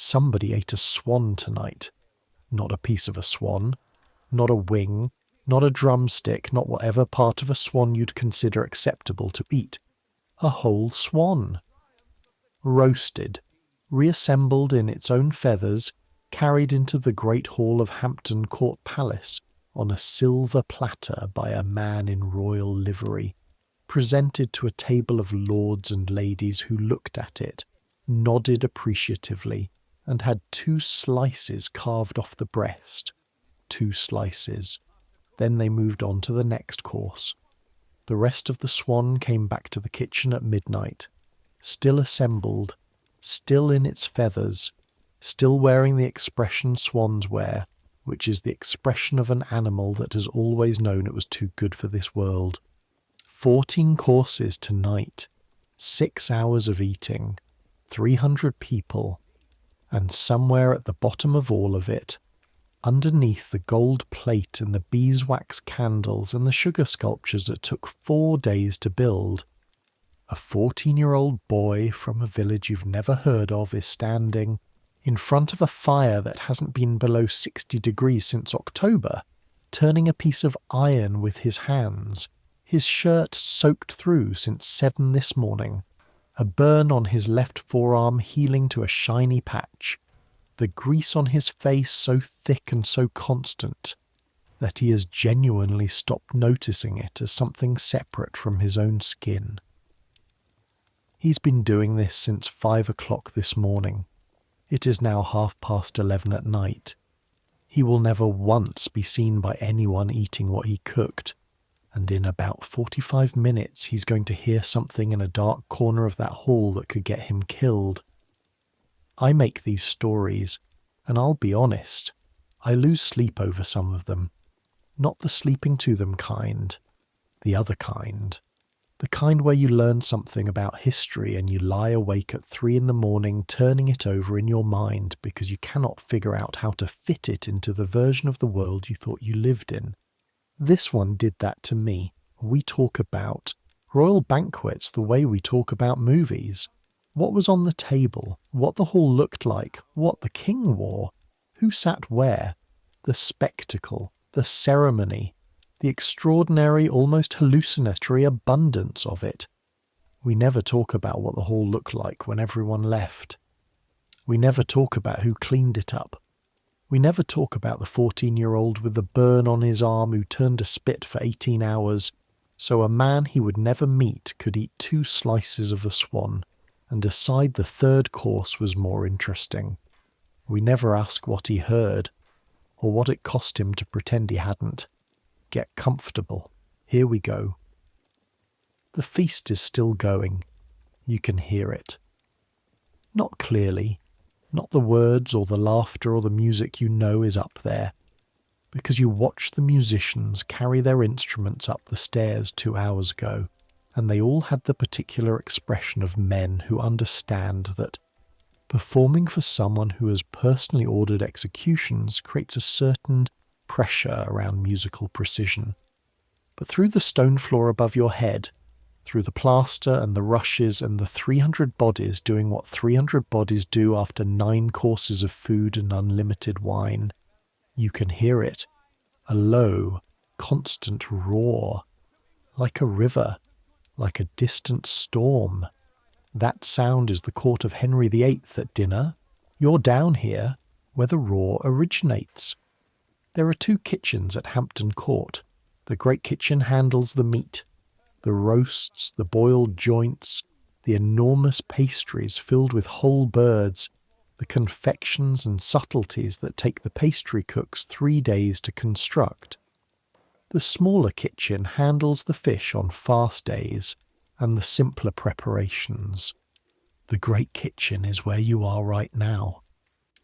Somebody ate a swan tonight. Not a piece of a swan, not a wing, not a drumstick, not whatever part of a swan you'd consider acceptable to eat. A whole swan. Roasted, reassembled in its own feathers, carried into the great hall of Hampton Court Palace on a silver platter by a man in royal livery, presented to a table of lords and ladies who looked at it, nodded appreciatively, and had 2 slices carved off the breast. 2 slices. Then they moved on to the next course. The rest of the swan came back to the kitchen at midnight, still assembled, still in its feathers, still wearing the expression swans wear, which is the expression of an animal that has always known it was too good for this world. 14 courses tonight, 6 hours of eating, 300 people, and somewhere at the bottom of all of it, underneath the gold plate and the beeswax candles and the sugar sculptures that took 4 days to build, a 14-year-old boy from a village you've never heard of is standing in front of a fire that hasn't been below 60 degrees since October, turning a piece of iron with his hands, his shirt soaked through since 7 this morning, a burn on his left forearm healing to a shiny patch, the grease on his face so thick and so constant that he has genuinely stopped noticing it as something separate from his own skin. He's been doing this since 5 o'clock this morning. It is now 11:30 at night. He will never once be seen by anyone eating what he cooked, and in about 45 minutes he's going to hear something in a dark corner of that hall that could get him killed. I make these stories, and I'll be honest, I lose sleep over some of them. Not the sleeping to them kind, the other kind. The kind where you learn something about history and you lie awake at 3 a.m. turning it over in your mind because you cannot figure out how to fit it into the version of the world you thought you lived in. This one did that to me. We talk about royal banquets the way we talk about movies. What was on the table, what the hall looked like, what the king wore, who sat where, the spectacle, the ceremony, the extraordinary, almost hallucinatory abundance of it. We never talk about what the hall looked like when everyone left. We never talk about who cleaned it up. We never talk about the 14-year-old with the burn on his arm who turned to spit for 18 hours, so a man he would never meet could eat 2 slices of a swan and decide the 3rd course was more interesting. We never ask what he heard, or what it cost him to pretend he hadn't. Get comfortable. Here we go. The feast is still going. You can hear it. Not clearly, not the words or the laughter or the music you know is up there, because you watched the musicians carry their instruments up the stairs 2 hours ago, and they all had the particular expression of men who understand that performing for someone who has personally ordered executions creates a certain pressure around musical precision. But through the stone floor above your head, through the plaster and the rushes and the 300 bodies doing what 300 bodies do after 9 courses of food and unlimited wine, you can hear it, a low, constant roar, like a river, like a distant storm. That sound is the court of Henry VIII at dinner. You're down here, where the roar originates. There are 2 kitchens at Hampton Court. The great kitchen handles the meat, the roasts, the boiled joints, the enormous pastries filled with whole birds, the confections and subtleties that take the pastry cooks 3 days to construct. The smaller kitchen handles the fish on fast days and the simpler preparations. The great kitchen is where you are right now.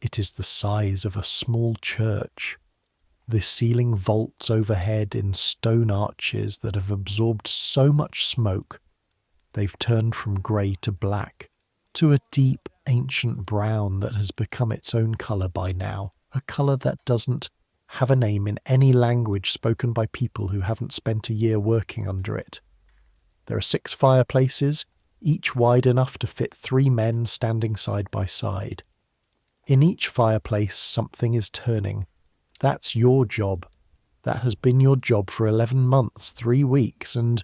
It is the size of a small church. The ceiling vaults overhead in stone arches that have absorbed so much smoke they've turned from grey to black, to a deep ancient brown that has become its own colour by now, a colour that doesn't have a name in any language spoken by people who haven't spent a year working under it. There are 6 fireplaces, each wide enough to fit 3 men standing side by side. In each fireplace, something is turning. That's your job. That has been your job for 11 months, 3 weeks, and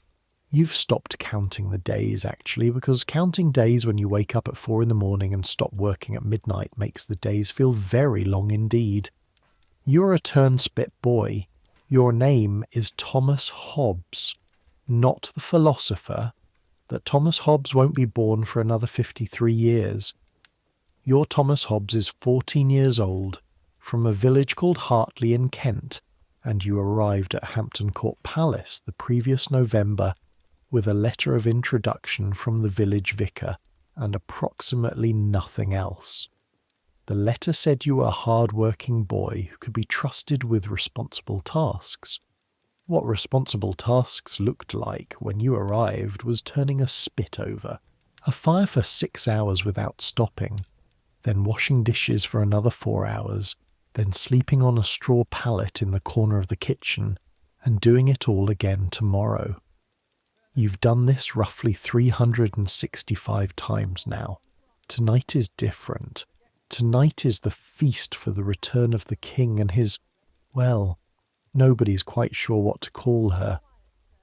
you've stopped counting the days, actually, because counting days when you wake up at 4 in the morning and stop working at midnight makes the days feel very long indeed. You're a turnspit boy. Your name is Thomas Hobbes, not the philosopher, that Thomas Hobbes won't be born for another 53 years. Your Thomas Hobbes is 14 years old, from a village called Hartley in Kent, and you arrived at Hampton Court Palace the previous November with a letter of introduction from the village vicar and approximately nothing else. The letter said you were a hard-working boy who could be trusted with responsible tasks. What responsible tasks looked like when you arrived was turning a spit over, a fire for 6 hours without stopping, then washing dishes for another 4 hours, then sleeping on a straw pallet in the corner of the kitchen, and doing it all again tomorrow. You've done this roughly 365 times now. Tonight is different. Tonight is the feast for the return of the king and his, well, nobody's quite sure what to call her.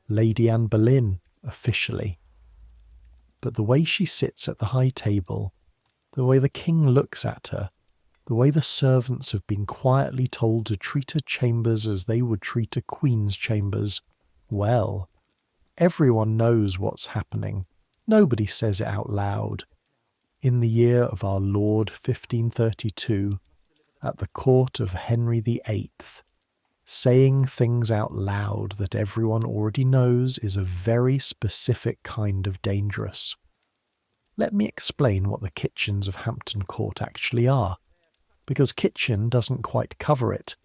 Lady Anne Boleyn, officially. But the way she sits at the high table, the way the king looks at her, the way the servants have been quietly told to treat her chambers as they would treat a queen's chambers, well, everyone knows what's happening. Nobody says it out loud. In the year of our Lord 1532, at the court of Henry VIII, saying things out loud that everyone already knows is a very specific kind of dangerous. Let me explain what the kitchens of Hampton Court actually are, because kitchen doesn't quite cover it.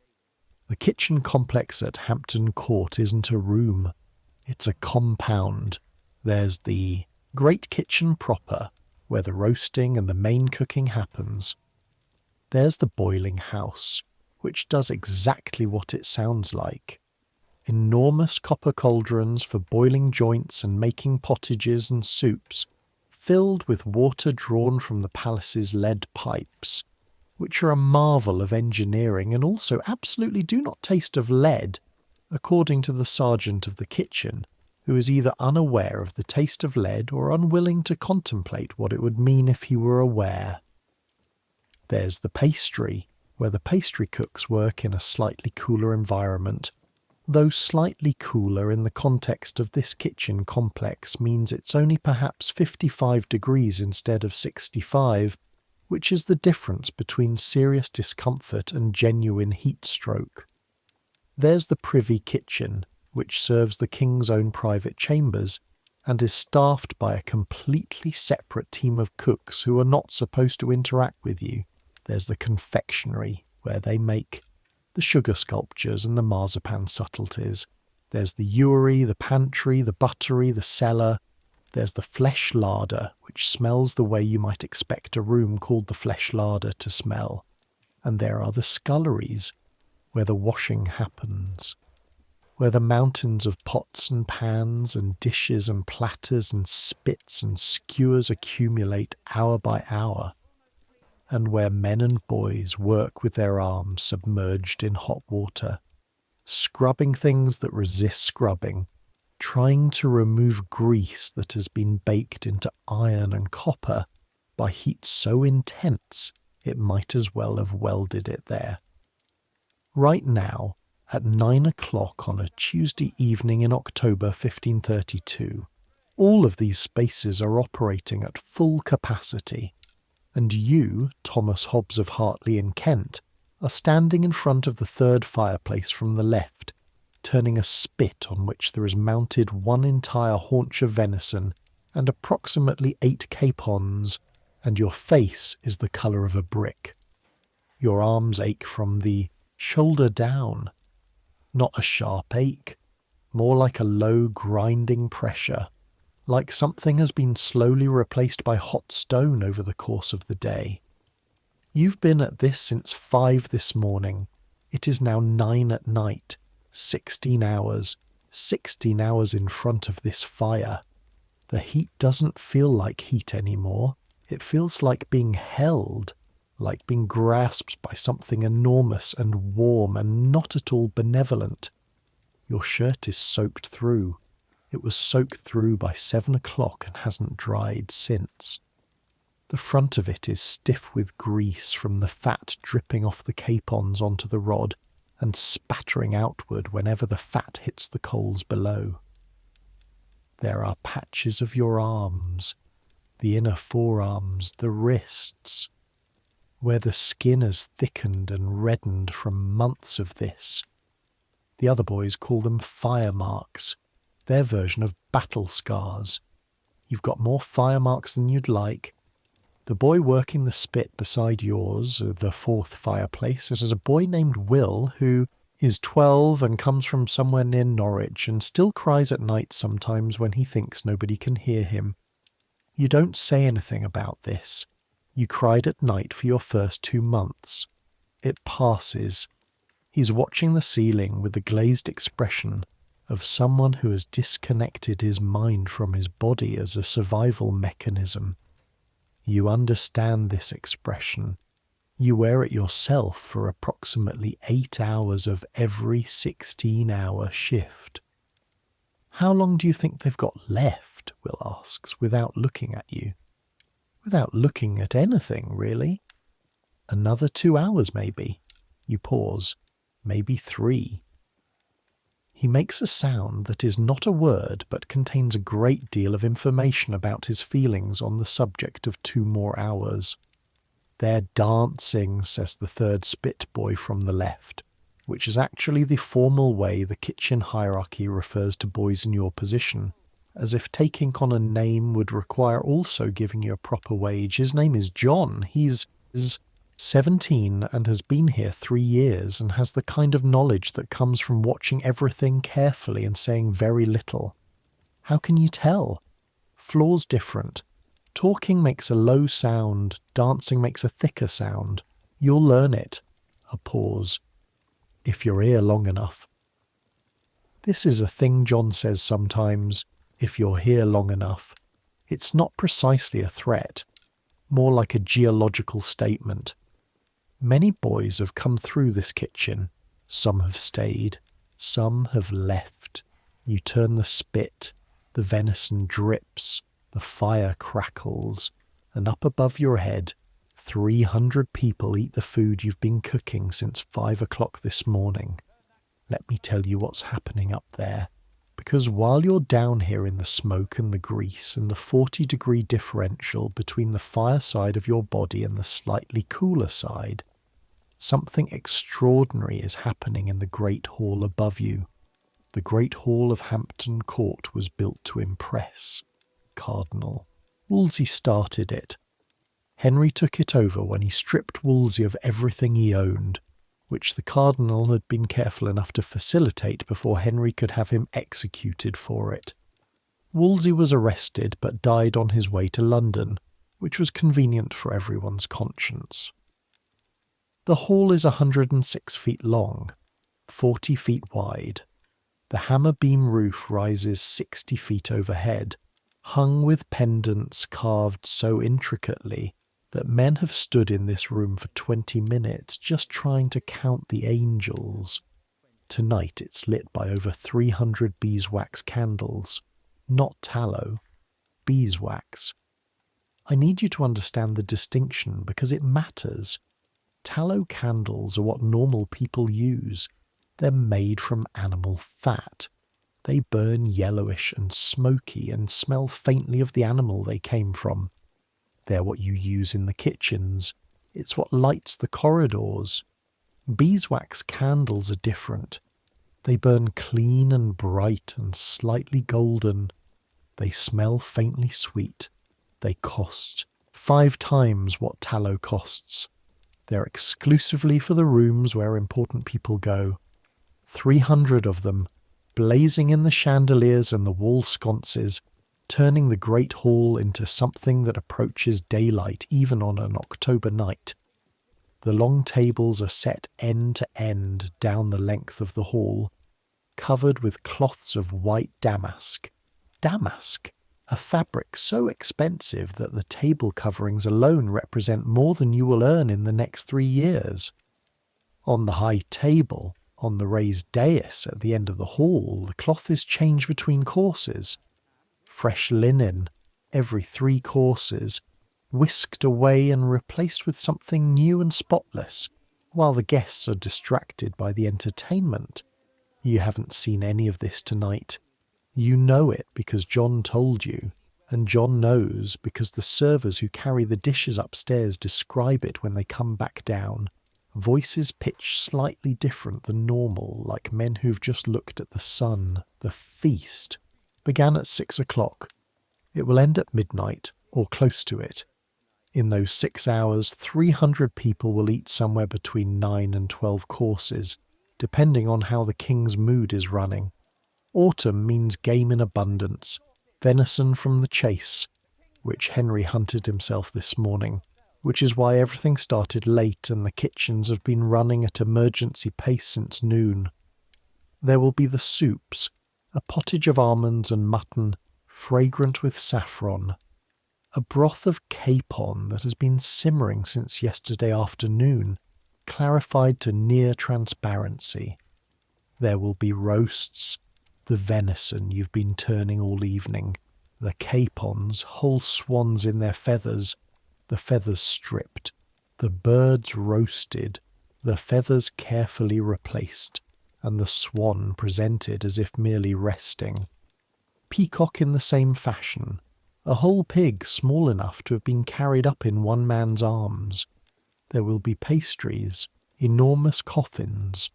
The kitchen complex at Hampton Court isn't a room, it's a compound. There's the great kitchen proper, where the roasting and the main cooking happens. There's the boiling house, which does exactly what it sounds like. Enormous copper cauldrons for boiling joints and making pottages and soups, filled with water drawn from the palace's lead pipes, which are a marvel of engineering and also absolutely do not taste of lead, according to the sergeant of the kitchen, who is either unaware of the taste of lead or unwilling to contemplate what it would mean if he were aware. There's the pastry, where the pastry cooks work in a slightly cooler environment, though slightly cooler in the context of this kitchen complex means it's only perhaps 55 degrees instead of 65, which is the difference between serious discomfort and genuine heat stroke. There's the privy kitchen, which serves the king's own private chambers, and is staffed by a completely separate team of cooks who are not supposed to interact with you. There's the confectionery, where they make the sugar sculptures and the marzipan subtleties. There's the ewery, the pantry, the buttery, the cellar. There's the flesh larder, which smells the way you might expect a room called the flesh larder to smell. And there are the sculleries, where the washing happens, where the mountains of pots and pans and dishes and platters and spits and skewers accumulate hour by hour, and where men and boys work with their arms submerged in hot water, scrubbing things that resist scrubbing, trying to remove grease that has been baked into iron and copper by heat so intense it might as well have welded it there. Right now, at 9 o'clock on a Tuesday evening in October 1532, all of these spaces are operating at full capacity, and you, Thomas Hobbes of Hartley in Kent, are standing in front of the third fireplace from the left, turning a spit on which there is mounted one entire haunch of venison and approximately 8 capons, and your face is the colour of a brick. Your arms ache from the shoulder down. Not a sharp ache, more like a low grinding pressure, like something has been slowly replaced by hot stone over the course of the day. You've been at this since 5 this morning. It is now 9 at night, 16 hours in front of this fire. The heat doesn't feel like heat anymore. It feels like being held. like being grasped by something enormous and warm and not at all benevolent. Your shirt is soaked through. It was soaked through by 7 o'clock and hasn't dried since. The front of it is stiff with grease from the fat dripping off the capons onto the rod and spattering outward whenever the fat hits the coals below. There are patches of your arms, the inner forearms, the wrists, where the skin has thickened and reddened from months of this. The other boys call them fire marks, their version of battle scars. You've got more fire marks than you'd like. The boy working the spit beside yours, the fourth fireplace, is a boy named Will who is 12 and comes from somewhere near Norwich and still cries at night sometimes when he thinks nobody can hear him. You don't say anything about this. You cried at night for your first 2 months. It passes. He's watching the ceiling with the glazed expression of someone who has disconnected his mind from his body as a survival mechanism. You understand this expression. You wear it yourself for approximately 8 hours of every 16-hour shift. How long do you think they've got left? Will asks, without looking at you. Without looking at anything, really. Another 2 hours, maybe. You pause. Maybe 3. He makes a sound that is not a word but contains a great deal of information about his feelings on the subject of 2 more hours. They're dancing, says the third spit boy from the left, which is actually the formal way the kitchen hierarchy refers to boys in your position, as if taking on a name would require also giving you a proper wage. His name is John. He's 17 and has been here 3 years and has the kind of knowledge that comes from watching everything carefully and saying very little. How can you tell? Floor's different. Talking makes a low sound, dancing makes a thicker sound. You'll learn it. A pause. If you're here long enough. This is a thing John says sometimes, if you're here long enough. It's not precisely a threat, more like a geological statement. Many boys have come through this kitchen. Some have stayed, some have left. You turn the spit, the venison drips, the fire crackles, and up above your head, 300 people eat the food you've been cooking since 5 o'clock this morning. Let me tell you what's happening up there. Because while you're down here in the smoke and the grease and the 40-degree differential between the fire side of your body and the slightly cooler side, something extraordinary is happening in the great hall above you. The great hall of Hampton Court was built to impress. Cardinal. Wolsey started it. Henry took it over when he stripped Wolsey of everything he owned, which the Cardinal had been careful enough to facilitate before Henry could have him executed for it. Wolsey was arrested but died on his way to London, which was convenient for everyone's conscience. The hall is 106 feet long, 40 feet wide. The hammer beam roof rises 60 feet overhead, hung with pendants carved so intricately that men have stood in this room for 20 minutes just trying to count the angels. Tonight it's lit by over 300 beeswax candles, not tallow, beeswax. I need you to understand the distinction because it matters. Tallow candles are what normal people use. They're made from animal fat. They burn yellowish and smoky and smell faintly of the animal they came from. They're what you use in the kitchens. It's what lights the corridors. Beeswax candles are different. They burn clean and bright and slightly golden. They smell faintly sweet. They cost 5 times what tallow costs. They're exclusively for the rooms where important people go. 300 of them, blazing in the chandeliers and the wall sconces, turning the great hall into something that approaches daylight even on an October night. The long tables are set end to end down the length of the hall, covered with cloths of white damask. Damask? a fabric so expensive that the table coverings alone represent more than you will earn in the next 3 years. On the high table, on the raised dais at the end of the hall, the cloth is changed between courses. Fresh linen, every 3 courses, whisked away and replaced with something new and spotless, while the guests are distracted by the entertainment. You haven't seen any of this tonight. You know it because John told you, and John knows because the servers who carry the dishes upstairs describe it when they come back down. Voices pitched slightly different than normal, like men who've just looked at the sun. The feast began at 6 o'clock. It will end at midnight, or close to it. In those 6 hours, 300 people will eat somewhere between 9 and 12 courses, depending on how the king's mood is running. Autumn means game in abundance, venison from the chase, which Henry hunted himself this morning, which is why everything started late and the kitchens have been running at emergency pace since noon. There will be the soups, a pottage of almonds and mutton, fragrant with saffron, a broth of capon that has been simmering since yesterday afternoon, clarified to near transparency. There will be roasts, the venison you've been turning all evening, the capons, whole swans in their feathers, the feathers stripped, the birds roasted, the feathers carefully replaced, and the swan presented as if merely resting. Peacock in the same fashion, a whole pig small enough to have been carried up in one man's arms. There will be pastries, enormous coffins,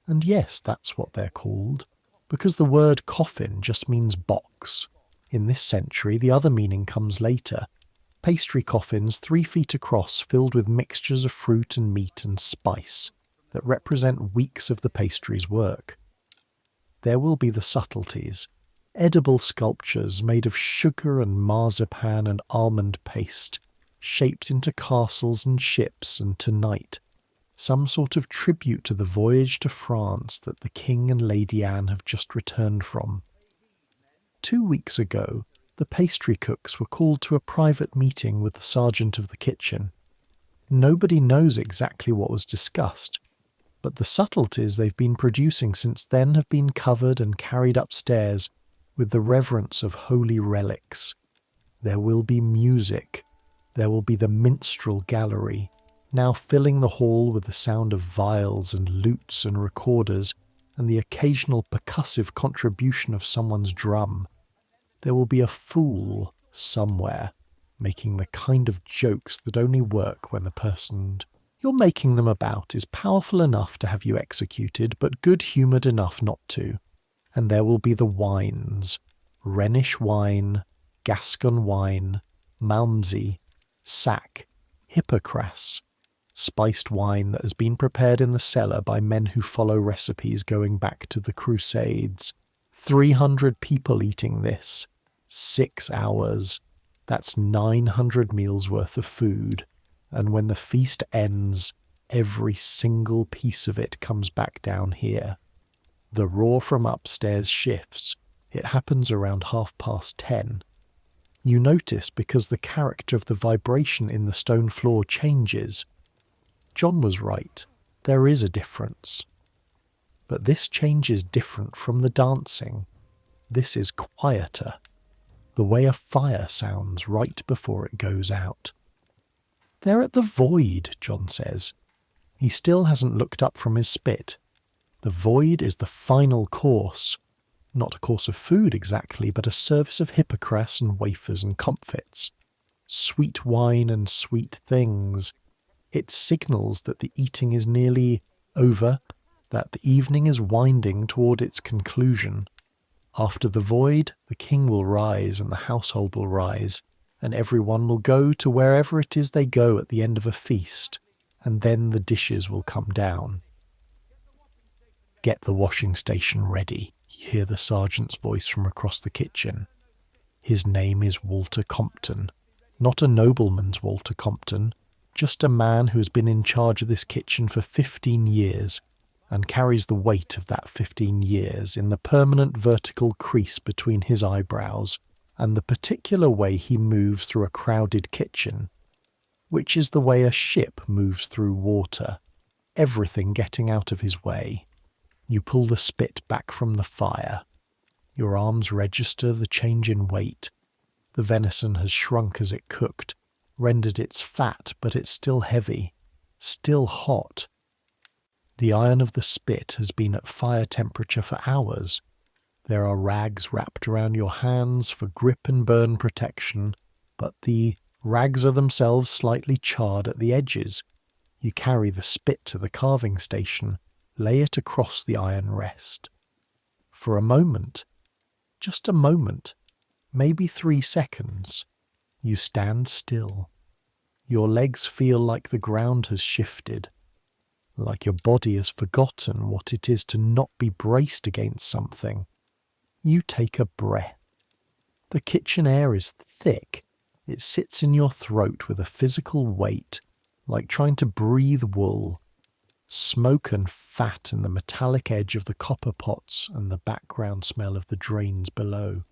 and yes, that's what they're called, because the word coffin just means box. In this century, the other meaning comes later. Pastry coffins 3 feet across filled with mixtures of fruit and meat and spice that represent weeks of the pastry's work. There will be the subtleties, edible sculptures made of sugar and marzipan and almond paste, shaped into castles and ships, and tonight, some sort of tribute to the voyage to France that the King and Lady Anne have just returned from. 2 weeks ago, the pastry cooks were called to a private meeting with the sergeant of the kitchen. Nobody knows exactly what was discussed, but the subtleties they've been producing since then have been covered and carried upstairs with the reverence of holy relics. There will be music. There will be the minstrel gallery, now filling the hall with the sound of viols and lutes and recorders, and the occasional percussive contribution of someone's drum. There will be a fool somewhere, making the kind of jokes that only work when the person you're making them about is powerful enough to have you executed, but good-humoured enough not to. And there will be the wines, Rhenish wine, Gascon wine, Malmsey, sack, Hippocras, spiced wine that has been prepared in the cellar by men who follow recipes going back to the Crusades. 300 people eating this. 6 hours. That's 900 meals worth of food. And when the feast ends, every single piece of it comes back down here. The roar from upstairs shifts. It happens around 10:30. You notice because the character of the vibration in the stone floor changes. John was right. There is a difference. But this change is different from the dancing. This is quieter. The way a fire sounds right before it goes out. They're at the void, John says. He still hasn't looked up from his spit. The void is the final course. Not a course of food exactly, but a service of hippocras and wafers and comfits. Sweet wine and sweet things. It signals that the eating is nearly over, that the evening is winding toward its conclusion. After the void, the king will rise and the household will rise, and everyone will go to wherever it is they go at the end of a feast, and then the dishes will come down. Get the washing station ready, you hear the sergeant's voice from across the kitchen. His name is Walter Compton, not a nobleman's Walter Compton, just a man who has been in charge of this kitchen for 15 years, and carries the weight of that 15 years in the permanent vertical crease between his eyebrows, and the particular way he moves through a crowded kitchen, which is the way a ship moves through water, everything getting out of his way. You pull the spit back from the fire. Your arms register the change in weight. The venison has shrunk as it cooked, rendered its fat, but it's still heavy, still hot. The iron of the spit has been at fire temperature for hours. There are rags wrapped around your hands for grip and burn protection, but the rags are themselves slightly charred at the edges. You carry the spit to the carving station, lay it across the iron rest. For a moment, just a moment, maybe 3 seconds, you stand still. Your legs feel like the ground has shifted, like your body has forgotten what it is to not be braced against something. You take a breath. The kitchen air is thick. It sits in your throat with a physical weight, like trying to breathe wool. Smoke and fat in the metallic edge of the copper pots and the background smell of the drains below.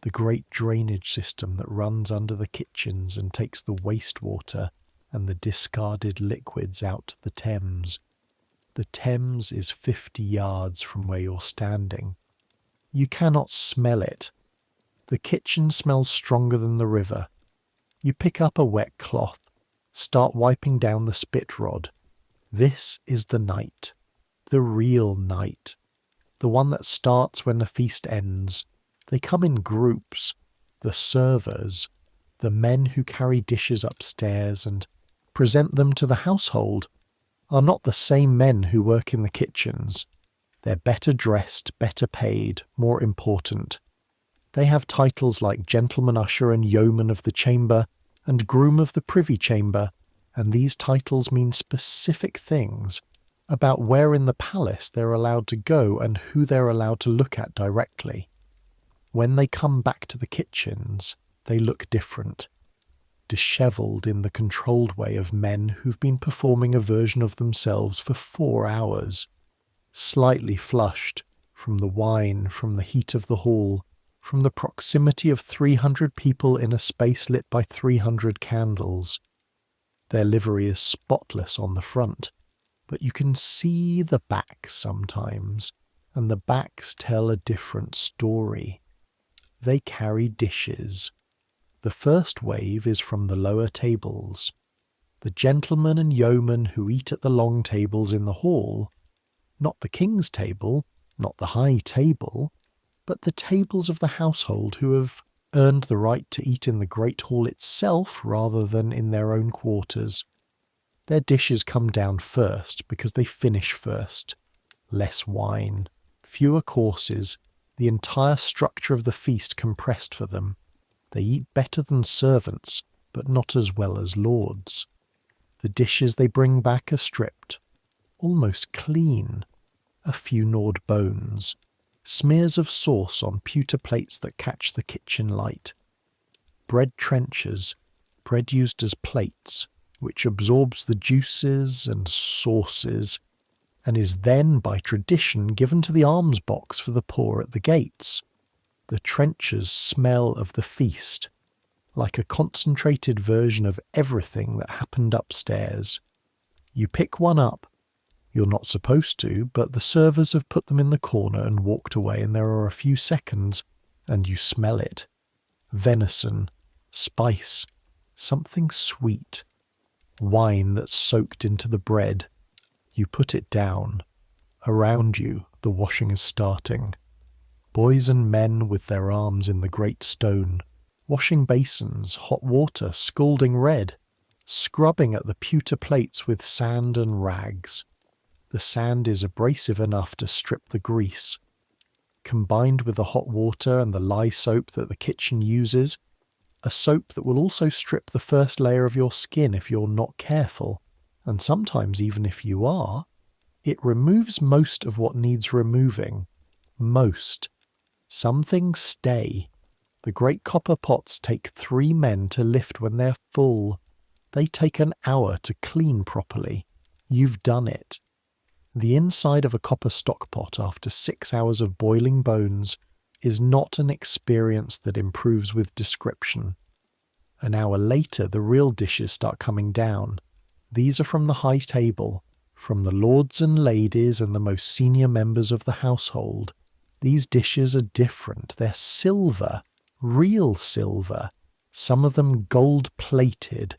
The great drainage system that runs under the kitchens and takes the wastewater and the discarded liquids out to the Thames. The Thames is 50 yards from where you're standing. You cannot smell it. The kitchen smells stronger than the river. You pick up a wet cloth, start wiping down the spit rod. This is the night, the real night, the one that starts when the feast ends. They come in groups, the servers, the men who carry dishes upstairs and present them to the household, are not the same men who work in the kitchens. They're better dressed, better paid, more important. They have titles like gentleman usher and yeoman of the chamber and groom of the privy chamber, and these titles mean specific things about where in the palace they're allowed to go and who they're allowed to look at directly. When they come back to the kitchens, they look different, dishevelled in the controlled way of men who've been performing a version of themselves for 4 hours, slightly flushed from the wine, from the heat of the hall, from the proximity of 300 people in a space lit by 300 candles. Their livery is spotless on the front, but you can see the backs sometimes, and the backs tell a different story. They carry dishes. The first wave is from the lower tables. The gentlemen and yeomen who eat at the long tables in the hall, not the king's table, not the high table, but the tables of the household who have earned the right to eat in the great hall itself rather than in their own quarters. Their dishes come down first because they finish first. Less wine, fewer courses, the entire structure of the feast compressed for them. They eat better than servants, but not as well as lords. The dishes they bring back are stripped, almost clean. A few gnawed bones, smears of sauce on pewter plates that catch the kitchen light. Bread trenchers, bread used as plates, which absorbs the juices and sauces, and is then, by tradition, given to the alms box for the poor at the gates. The trenchers smell of the feast, like a concentrated version of everything that happened upstairs. You pick one up. You're not supposed to, but the servers have put them in the corner and walked away, and there are a few seconds, and you smell it. Venison, spice, something sweet. Wine that's soaked into the bread. You put it down. Around you, the washing is starting. Boys and men with their arms in the great stone, washing basins, hot water, scalding red, scrubbing at the pewter plates with sand and rags. The sand is abrasive enough to strip the grease. Combined with the hot water and the lye soap that the kitchen uses, a soap that will also strip the first layer of your skin if you're not careful, and sometimes even if you are, it removes most of what needs removing. Most. Some things stay. The great copper pots take 3 men to lift when they're full. They take an hour to clean properly. You've done it. The inside of a copper stock pot after 6 hours of boiling bones is not an experience that improves with description. An hour later, the real dishes start coming down. These are from the high table, from the lords and ladies and the most senior members of the household. These dishes are different. They're silver, real silver, some of them gold-plated.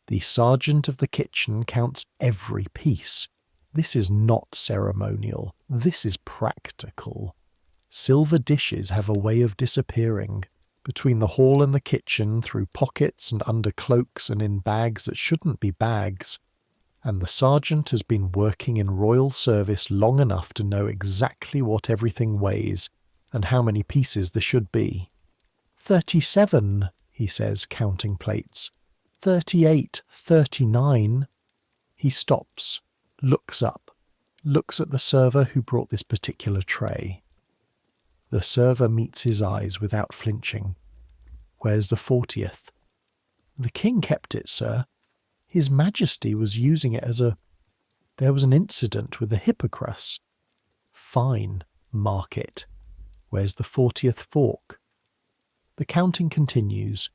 The sergeant of the kitchen counts every piece. This is not ceremonial. This is practical. Silver dishes have a way of disappearing between the hall and the kitchen, through pockets and under cloaks and in bags that shouldn't be bags. And the sergeant has been working in royal service long enough to know exactly what everything weighs and how many pieces there should be. 37, he says, counting plates. 38, 39. He stops, looks up, looks at the server who brought this particular tray. The server meets his eyes without flinching. Where's the 40th? The king kept it, sir. His Majesty was using it as a... There was an incident with the hippocras. Fine, mark it. Where's the 40th fork? The counting continues.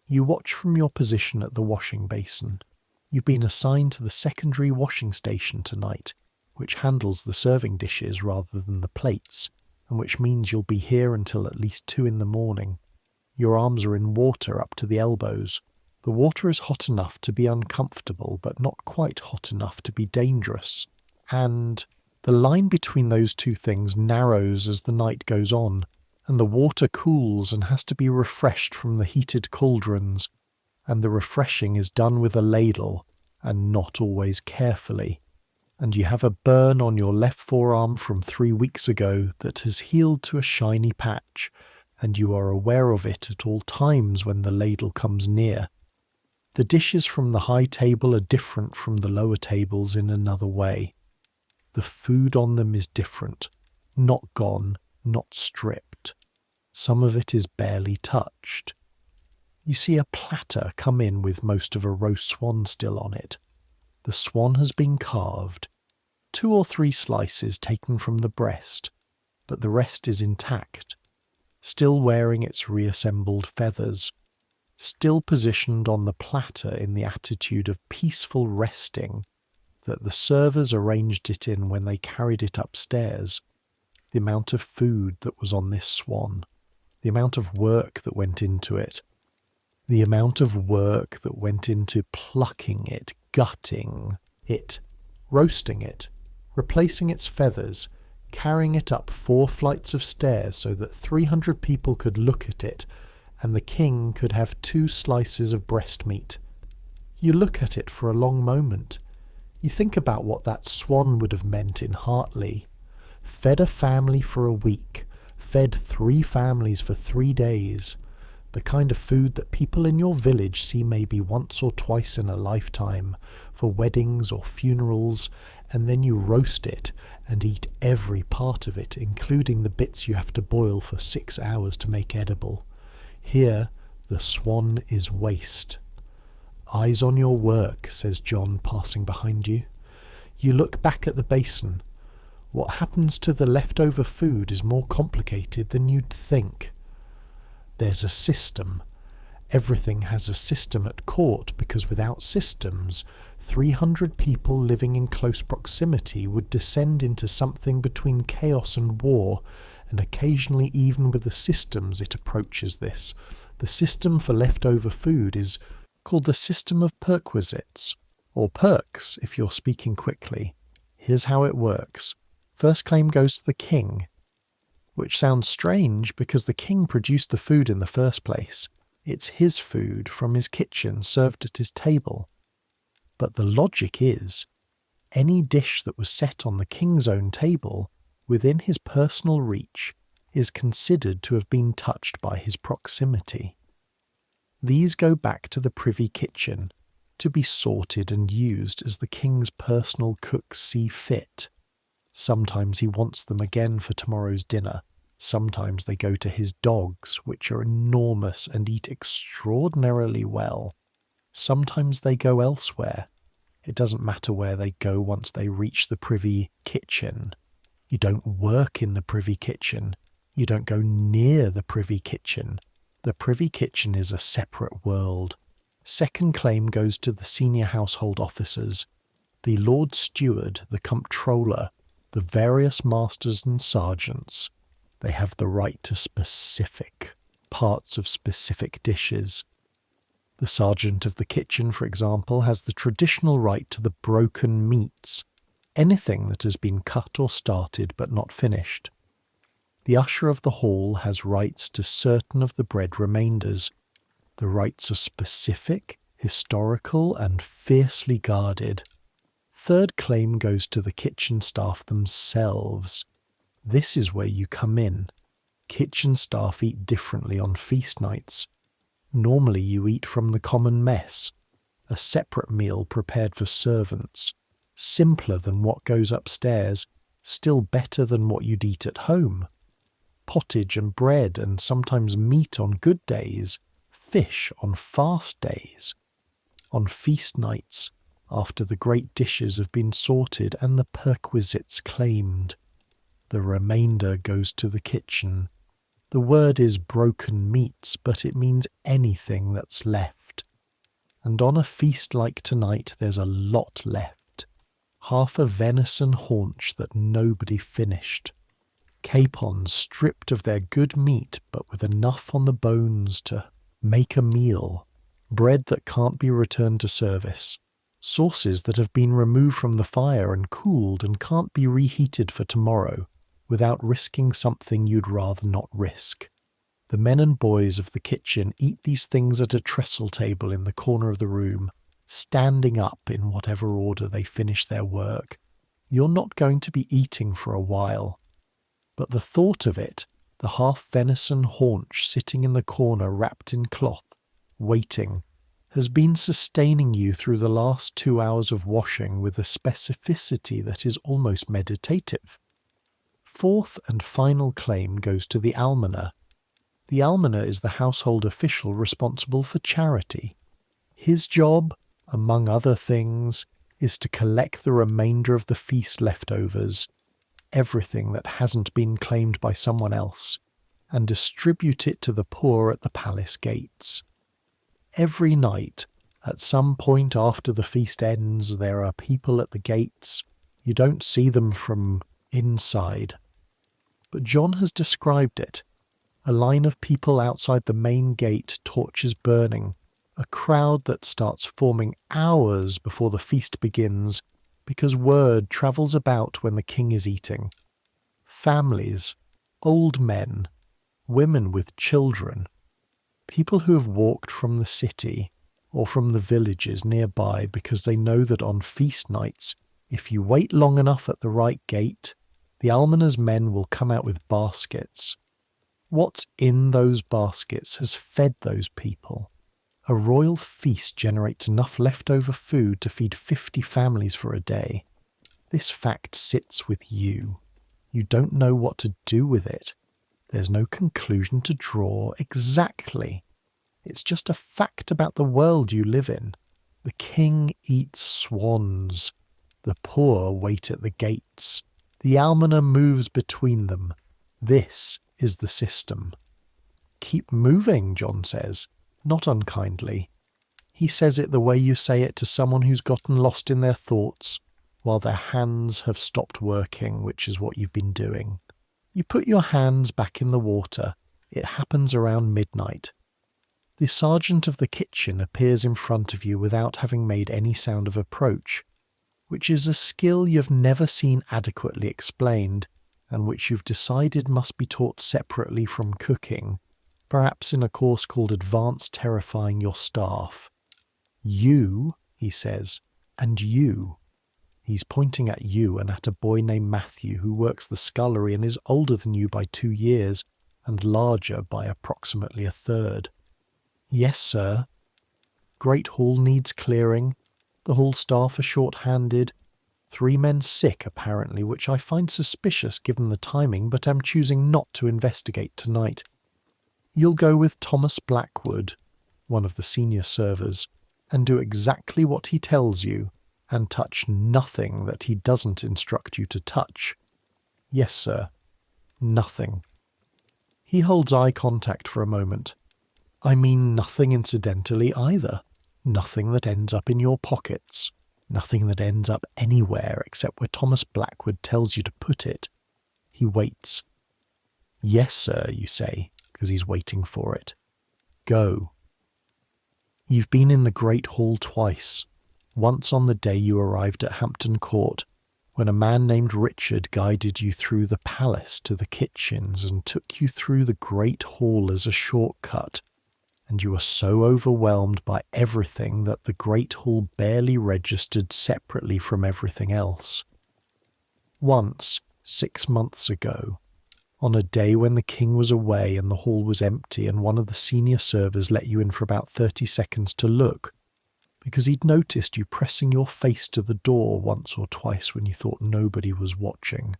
You watch from your position at the washing basin. You've been assigned to the secondary washing station tonight, which handles the serving dishes rather than the plates, and which means you'll be here until at least 2 in the morning. Your arms are in water up to the elbows. The water is hot enough to be uncomfortable, but not quite hot enough to be dangerous. And the line between those two things narrows as the night goes on, and the water cools and has to be refreshed from the heated cauldrons, and the refreshing is done with a ladle, and not always carefully. And you have a burn on your left forearm from 3 weeks ago that has healed to a shiny patch, and you are aware of it at all times when the ladle comes near. The dishes from the high table are different from the lower tables in another way. The food on them is different, not gone, not stripped. Some of it is barely touched. You see a platter come in with most of a roast swan still on it. The swan has been carved, 2 or 3 slices taken from the breast, but the rest is intact, still wearing its reassembled feathers, still positioned on the platter in the attitude of peaceful resting that the servers arranged it in when they carried it upstairs. The amount of food that was on this swan, the amount of work that went into it, the amount of work that went into plucking it, gutting it, roasting it, replacing its feathers, carrying it up 4 flights of stairs so that 300 people could look at it, and the king could have 2 slices of breast meat. You look at it for a long moment. You think about what that swan would have meant in Hartley. Fed a family for a week, fed 3 families for 3 days. The kind of food that people in your village see maybe once or twice in a lifetime, for weddings or funerals, and then you roast it and eat every part of it, including the bits you have to boil for 6 hours to make edible. Here, the swan is waste. Eyes on your work, says John, passing behind you. You look back at the basin. What happens to the leftover food is more complicated than you'd think. There's a system. Everything has a system at court, because without systems, 300 people living in close proximity would descend into something between chaos and war, and occasionally even with the systems it approaches this. The system for leftover food is called the system of perquisites, or perks if you're speaking quickly. Here's how it works. First claim goes to the king, which sounds strange because the king produced the food in the first place. It's his food from his kitchen served at his table. But the logic is, any dish that was set on the king's own table within his personal reach is considered to have been touched by his proximity. These go back to the privy kitchen to be sorted and used as the king's personal cooks see fit. Sometimes he wants them again for tomorrow's dinner. Sometimes they go to his dogs, which are enormous and eat extraordinarily well. Sometimes they go elsewhere. It doesn't matter where they go once they reach the privy kitchen. You don't work in the privy kitchen. You don't go near the privy kitchen. The privy kitchen is a separate world. Second claim goes to the senior household officers, the Lord Steward, the Comptroller, the various masters and sergeants. They have the right to specific parts of specific dishes. The sergeant of the kitchen, for example, has the traditional right to the broken meats, anything that has been cut or started but not finished. The usher of the hall has rights to certain of the bread remainders. The rights are specific, historical, and fiercely guarded. Third claim goes to the kitchen staff themselves. This is where you come in. Kitchen staff eat differently on feast nights. Normally you eat from the common mess, a separate meal prepared for servants, simpler than what goes upstairs, still better than what you'd eat at home. Pottage and bread and sometimes meat on good days, fish on fast days. On feast nights, after the great dishes have been sorted and the perquisites claimed, the remainder goes to the kitchen. The word is broken meats, but it means anything that's left. And on a feast like tonight, there's a lot left. Half a venison haunch that nobody finished. Capons stripped of their good meat, but with enough on the bones to make a meal. Bread that can't be returned to service. Sauces that have been removed from the fire and cooled and can't be reheated for tomorrow, without risking something you'd rather not risk. The men and boys of the kitchen eat these things at a trestle table in the corner of the room, standing up in whatever order they finish their work. You're not going to be eating for a while. But the thought of it, the half venison haunch sitting in the corner wrapped in cloth, waiting, has been sustaining you through the last 2 hours of washing with a specificity that is almost meditative. Fourth and final claim goes to the almoner. The almoner is the household official responsible for charity. His job, among other things, is to collect the remainder of the feast leftovers, everything that hasn't been claimed by someone else, and distribute it to the poor at the palace gates. Every night, at some point after the feast ends, there are people at the gates. You don't see them from inside. But John has described it. A line of people outside the main gate, torches burning, a crowd that starts forming hours before the feast begins, because word travels about when the king is eating. Families, old men, women with children, people who have walked from the city or from the villages nearby because they know that on feast nights, if you wait long enough at the right gate, the almoner's men will come out with baskets. What's in those baskets has fed those people. A royal feast generates enough leftover food to feed 50 families for a day. This fact sits with you. You don't know what to do with it. There's no conclusion to draw exactly. It's just a fact about the world you live in. The king eats swans. The poor wait at the gates. The almoner moves between them. This is the system. Keep moving, John says, not unkindly. He says it the way you say it to someone who's gotten lost in their thoughts, while their hands have stopped working, which is what you've been doing. You put your hands back in the water. It happens around midnight. The sergeant of the kitchen appears in front of you without having made any sound of approach, which is a skill you've never seen adequately explained, and which you've decided must be taught separately from cooking, perhaps in a course called Advanced Terrifying Your Staff. You, he says, and you. He's pointing at you and at a boy named Matthew who works the scullery and is older than you by 2 years and larger by approximately a third. Yes, sir. Great hall needs clearing. The hall staff are short-handed. 3 men sick, apparently, which I find suspicious given the timing, but am choosing not to investigate tonight. You'll go with Thomas Blackwood, one of the senior servers, and do exactly what he tells you, and touch nothing that he doesn't instruct you to touch. Yes, sir. Nothing. He holds eye contact for a moment. I mean nothing incidentally either. Nothing that ends up in your pockets. Nothing that ends up anywhere except where Thomas Blackwood tells you to put it. He waits. Yes, sir, you say, because he's waiting for it. Go. You've been in the Great Hall twice. Once on the day you arrived at Hampton Court, when a man named Richard guided you through the palace to the kitchens and took you through the Great Hall as a shortcut, and you were so overwhelmed by everything that the Great Hall barely registered separately from everything else. Once, 6 months ago, on a day when the king was away and the hall was empty and one of the senior servers let you in for about 30 seconds to look, because he'd noticed you pressing your face to the door once or twice when you thought nobody was watching.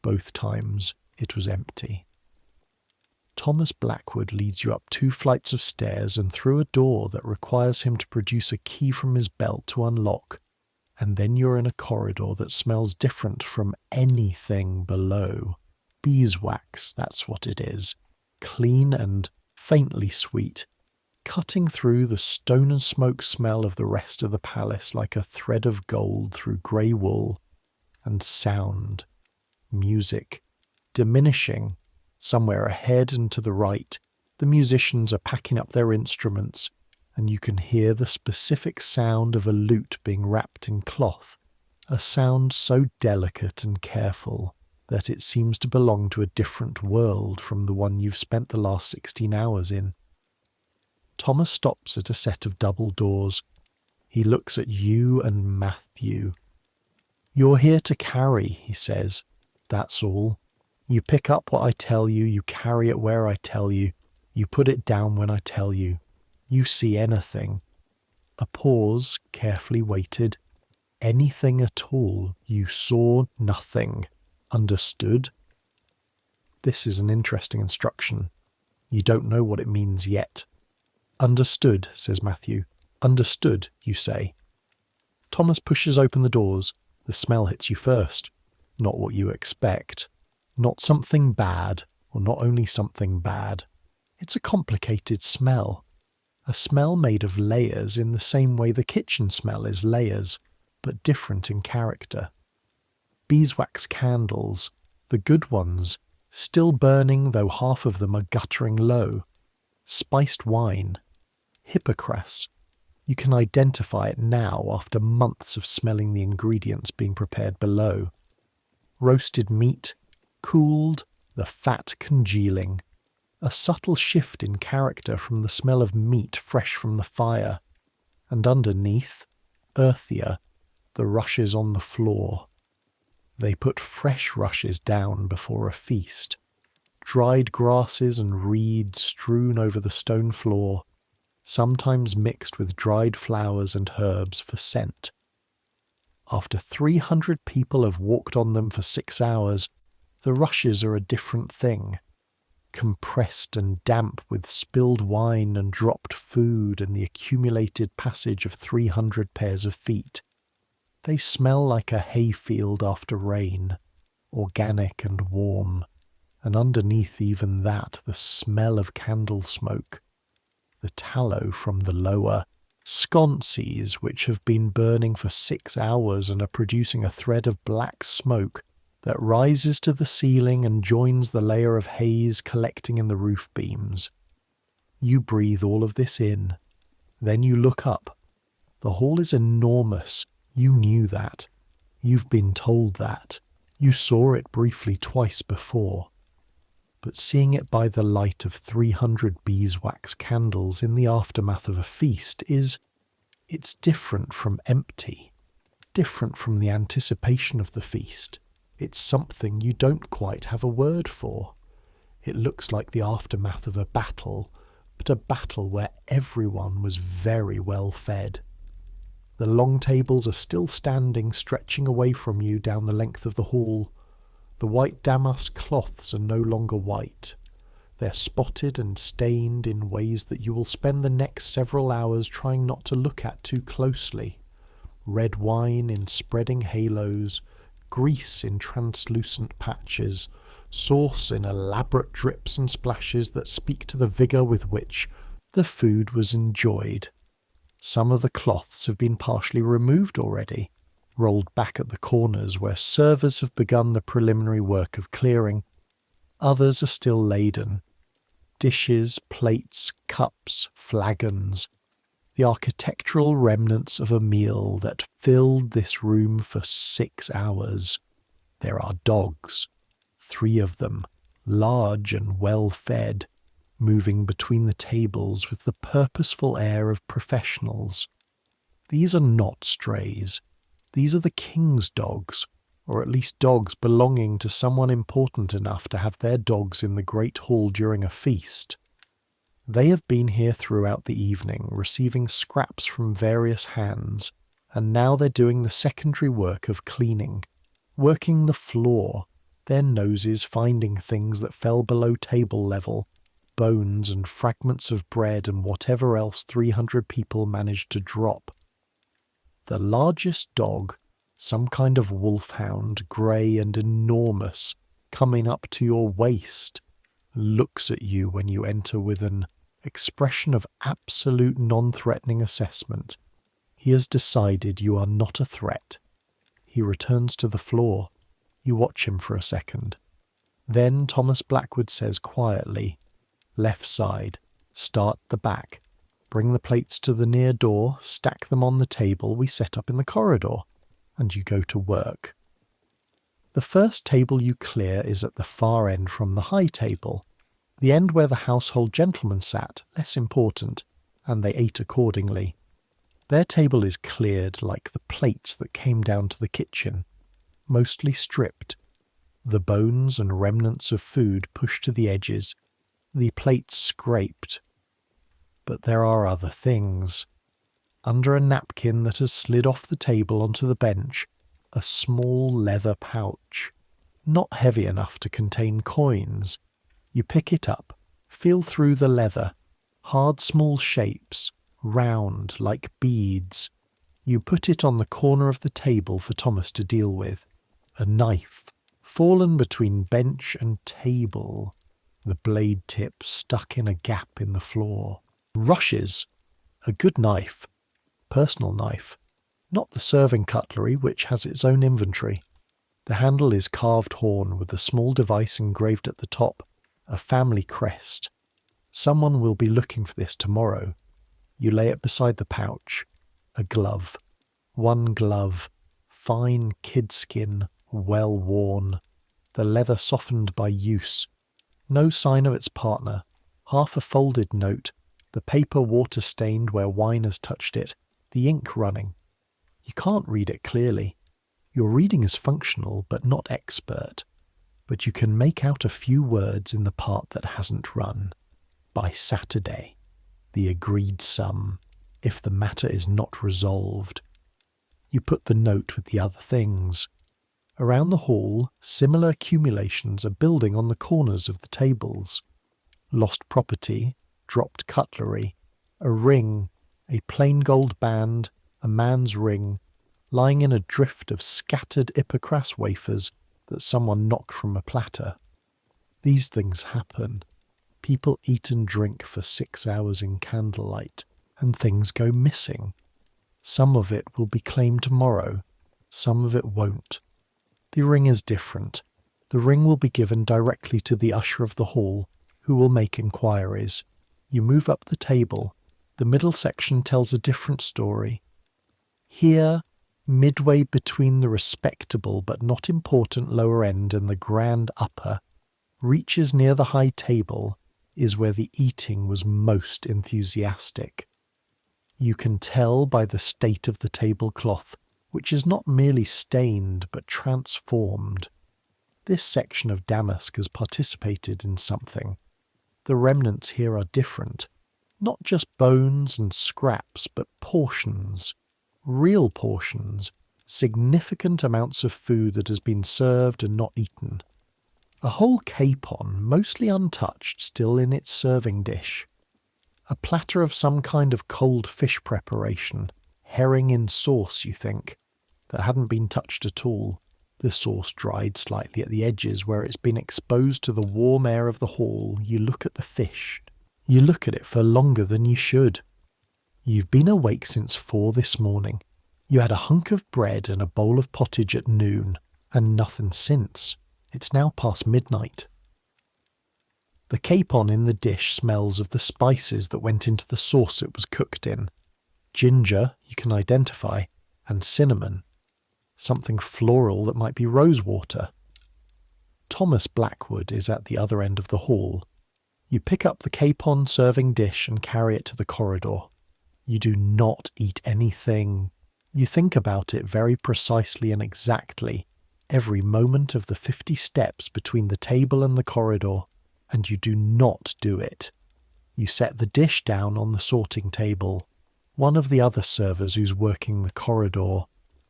Both times it was empty. Thomas Blackwood leads you up 2 flights of stairs and through a door that requires him to produce a key from his belt to unlock, and then you're in a corridor that smells different from anything below. Beeswax, that's what it is. Clean and faintly sweet, cutting through the stone and smoke smell of the rest of the palace like a thread of gold through grey wool. And sound, music, diminishing. Somewhere ahead and to the right, the musicians are packing up their instruments, and you can hear the specific sound of a lute being wrapped in cloth, a sound so delicate and careful that it seems to belong to a different world from the one you've spent the last 16 hours in. Thomas stops at a set of double doors. He looks at you and Matthew. You're here to carry, he says. That's all. You pick up what I tell you, you carry it where I tell you, you put it down when I tell you. You see anything. A pause, carefully weighted. Anything at all. You saw nothing. Understood? This is an interesting instruction. You don't know what it means yet. Understood, says Matthew. Understood, you say. Thomas pushes open the doors. The smell hits you first. Not what you expect. Not something bad, or not only something bad. It's a complicated smell. A smell made of layers in the same way the kitchen smell is layers, but different in character. Beeswax candles, the good ones, still burning though half of them are guttering low. Spiced wine. Hippocras. You can identify it now after months of smelling the ingredients being prepared below. Roasted meat, cooled, the fat congealing. A subtle shift in character from the smell of meat fresh from the fire. And underneath, earthier, the rushes on the floor. They put fresh rushes down before a feast. Dried grasses and reeds strewn over the stone floor, sometimes mixed with dried flowers and herbs for scent. After 300 people have walked on them for 6 hours, the rushes are a different thing. Compressed and damp with spilled wine and dropped food and the accumulated passage of 300 pairs of feet. They smell like a hayfield after rain, organic and warm, and underneath even that the smell of candle smoke, the tallow from the lower sconces which have been burning for 6 hours and are producing a thread of black smoke that rises to the ceiling and joins the layer of haze collecting in the roof beams. You breathe all of this in. Then you look up. The hall is enormous. You knew that. You've been told that. You saw it briefly twice before. But seeing it by the light of 300 beeswax candles in the aftermath of a feast it's different from empty, different from the anticipation of the feast. It's something you don't quite have a word for. It looks like the aftermath of a battle, but a battle where everyone was very well fed. The long tables are still standing, stretching away from you down the length of the hall. The white damask cloths are no longer white. They're spotted and stained in ways that you will spend the next several hours trying not to look at too closely. Red wine in spreading halos, grease in translucent patches, sauce in elaborate drips and splashes that speak to the vigour with which the food was enjoyed. Some of the cloths have been partially removed already, rolled back at the corners where servers have begun the preliminary work of clearing. Others are still laden. Dishes, plates, cups, flagons, the architectural remnants of a meal that filled this room for 6 hours. There are dogs, 3 of them, large and well-fed, moving between the tables with the purposeful air of professionals. These are not strays. These are the king's dogs, or at least dogs belonging to someone important enough to have their dogs in the great hall during a feast. They have been here throughout the evening, receiving scraps from various hands, and now they're doing the secondary work of cleaning, working the floor, their noses finding things that fell below table level, bones and fragments of bread and whatever else 300 people managed to drop. The largest dog, some kind of wolfhound, grey and enormous, coming up to your waist, looks at you when you enter with an expression of absolute non-threatening assessment. He has decided you are not a threat. He returns to the floor. You watch him for a second. Then Thomas Blackwood says quietly, "Left side, start the back. Bring the plates to the near door, stack them on the table we set up in the corridor, and you go to work." The first table you clear is at the far end from the high table, the end where the household gentlemen sat, less important, and they ate accordingly. Their table is cleared like the plates that came down to the kitchen, mostly stripped, the bones and remnants of food pushed to the edges, the plates scraped. But there are other things. Under a napkin that has slid off the table onto the bench, a small leather pouch, not heavy enough to contain coins. You pick it up, feel through the leather, hard small shapes, round like beads. You put it on the corner of the table for Thomas to deal with. A knife, fallen between bench and table, the blade tip stuck in a gap in the floor. Rushes, a good knife, personal knife, not the serving cutlery which has its own inventory. The handle is carved horn with a small device engraved at the top, a family crest. Someone will be looking for this tomorrow. You lay it beside the pouch. A glove. One glove. Fine kid skin, well worn. The leather softened by use. No sign of its partner. Half a folded note. The paper water-stained where wine has touched it. The ink running. You can't read it clearly. Your reading is functional but not expert. But you can make out a few words in the part that hasn't run. By Saturday, the agreed sum, if the matter is not resolved. You put the note with the other things. Around the hall, similar accumulations are building on the corners of the tables. Lost property, dropped cutlery, a ring, a plain gold band, a man's ring, lying in a drift of scattered Ipocras wafers that someone knocked from a platter. These things happen. People eat and drink for 6 hours in candlelight, and things go missing. Some of it will be claimed tomorrow, some of it won't. The ring is different. The ring will be given directly to the usher of the hall, who will make inquiries. You move up the table. The middle section tells a different story. Here, midway between the respectable but not important lower end and the grand upper, reaches near the high table, is where the eating was most enthusiastic. You can tell by the state of the tablecloth, which is not merely stained but transformed. This section of damask has participated in something. The remnants here are different. Not just bones and scraps, but portions. Real portions. Significant amounts of food that has been served and not eaten. A whole capon, mostly untouched, still in its serving dish. A platter of some kind of cold fish preparation, herring in sauce, you think, that hadn't been touched at all. The sauce dried slightly at the edges where it's been exposed to the warm air of the hall. You look at the fish. You look at it for longer than you should. You've been awake since 4 this morning. You had a hunk of bread and a bowl of pottage at noon, and nothing since. It's now past midnight. The capon in the dish smells of the spices that went into the sauce it was cooked in. Ginger, you can identify, and cinnamon. Something floral that might be rosewater. Thomas Blackwood is at the other end of the hall. You pick up the capon serving dish and carry it to the corridor. You do not eat anything. You think about it very precisely and exactly, every moment of the 50 steps between the table and the corridor, and you do not do it. You set the dish down on the sorting table. One of the other servers who's working the corridor,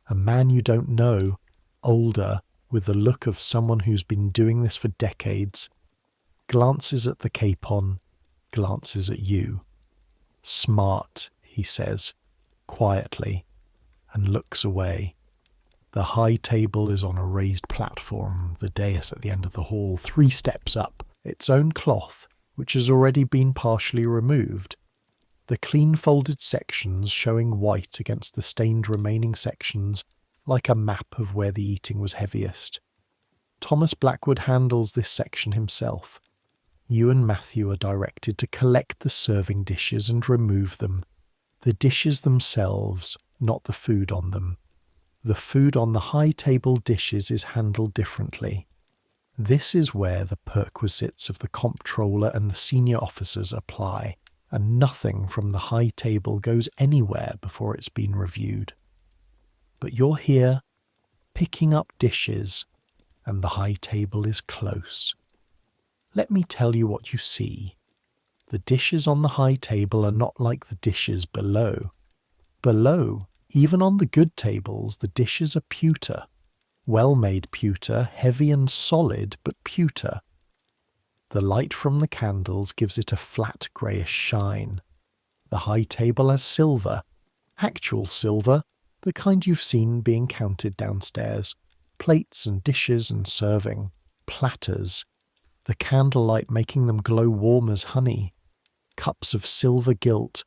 a man you don't know, older, with the look of someone who's been doing this for decades, glances at the capon, glances at you. Smart, he says, quietly, and looks away. The high table is on a raised platform, the dais at the end of the hall, 3 steps up, its own cloth, which has already been partially removed. The clean folded sections showing white against the stained remaining sections, like a map of where the eating was heaviest. Thomas Blackwood handles this section himself. You and Matthew are directed to collect the serving dishes and remove them. The dishes themselves, not the food on them. The food on the high table dishes is handled differently. This is where the perquisites of the comptroller and the senior officers apply, and nothing from the high table goes anywhere before it's been reviewed. But you're here, picking up dishes, and the high table is close. Let me tell you what you see. The dishes on the high table are not like the dishes below. Below, even on the good tables, the dishes are pewter. Well-made pewter, heavy and solid, but pewter. The light from the candles gives it a flat greyish shine. The high table has silver. Actual silver, the kind you've seen being counted downstairs. Plates and dishes and serving. Platters. The candlelight making them glow warm as honey. Cups of silver gilt.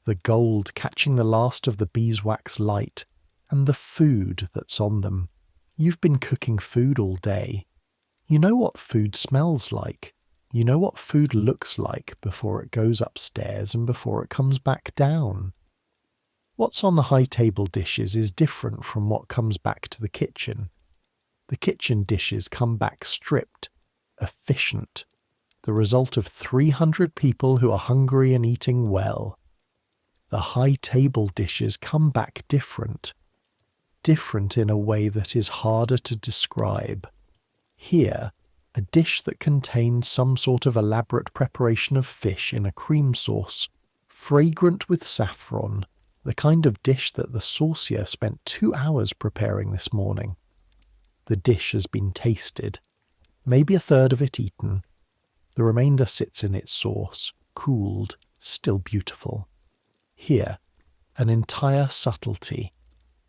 The gold catching the last of the beeswax light. And the food that's on them. You've been cooking food all day. You know what food smells like. You know what food looks like before it goes upstairs and before it comes back down. What's on the high table dishes is different from what comes back to the kitchen. The kitchen dishes come back stripped, efficient, the result of 300 people who are hungry and eating well. The high table dishes come back different. Different in a way that is harder to describe. Here, a dish that contains some sort of elaborate preparation of fish in a cream sauce, fragrant with saffron, the kind of dish that the saucier spent 2 hours preparing this morning. The dish has been tasted, maybe a third of it eaten. The remainder sits in its sauce, cooled, still beautiful. Here, an entire subtlety,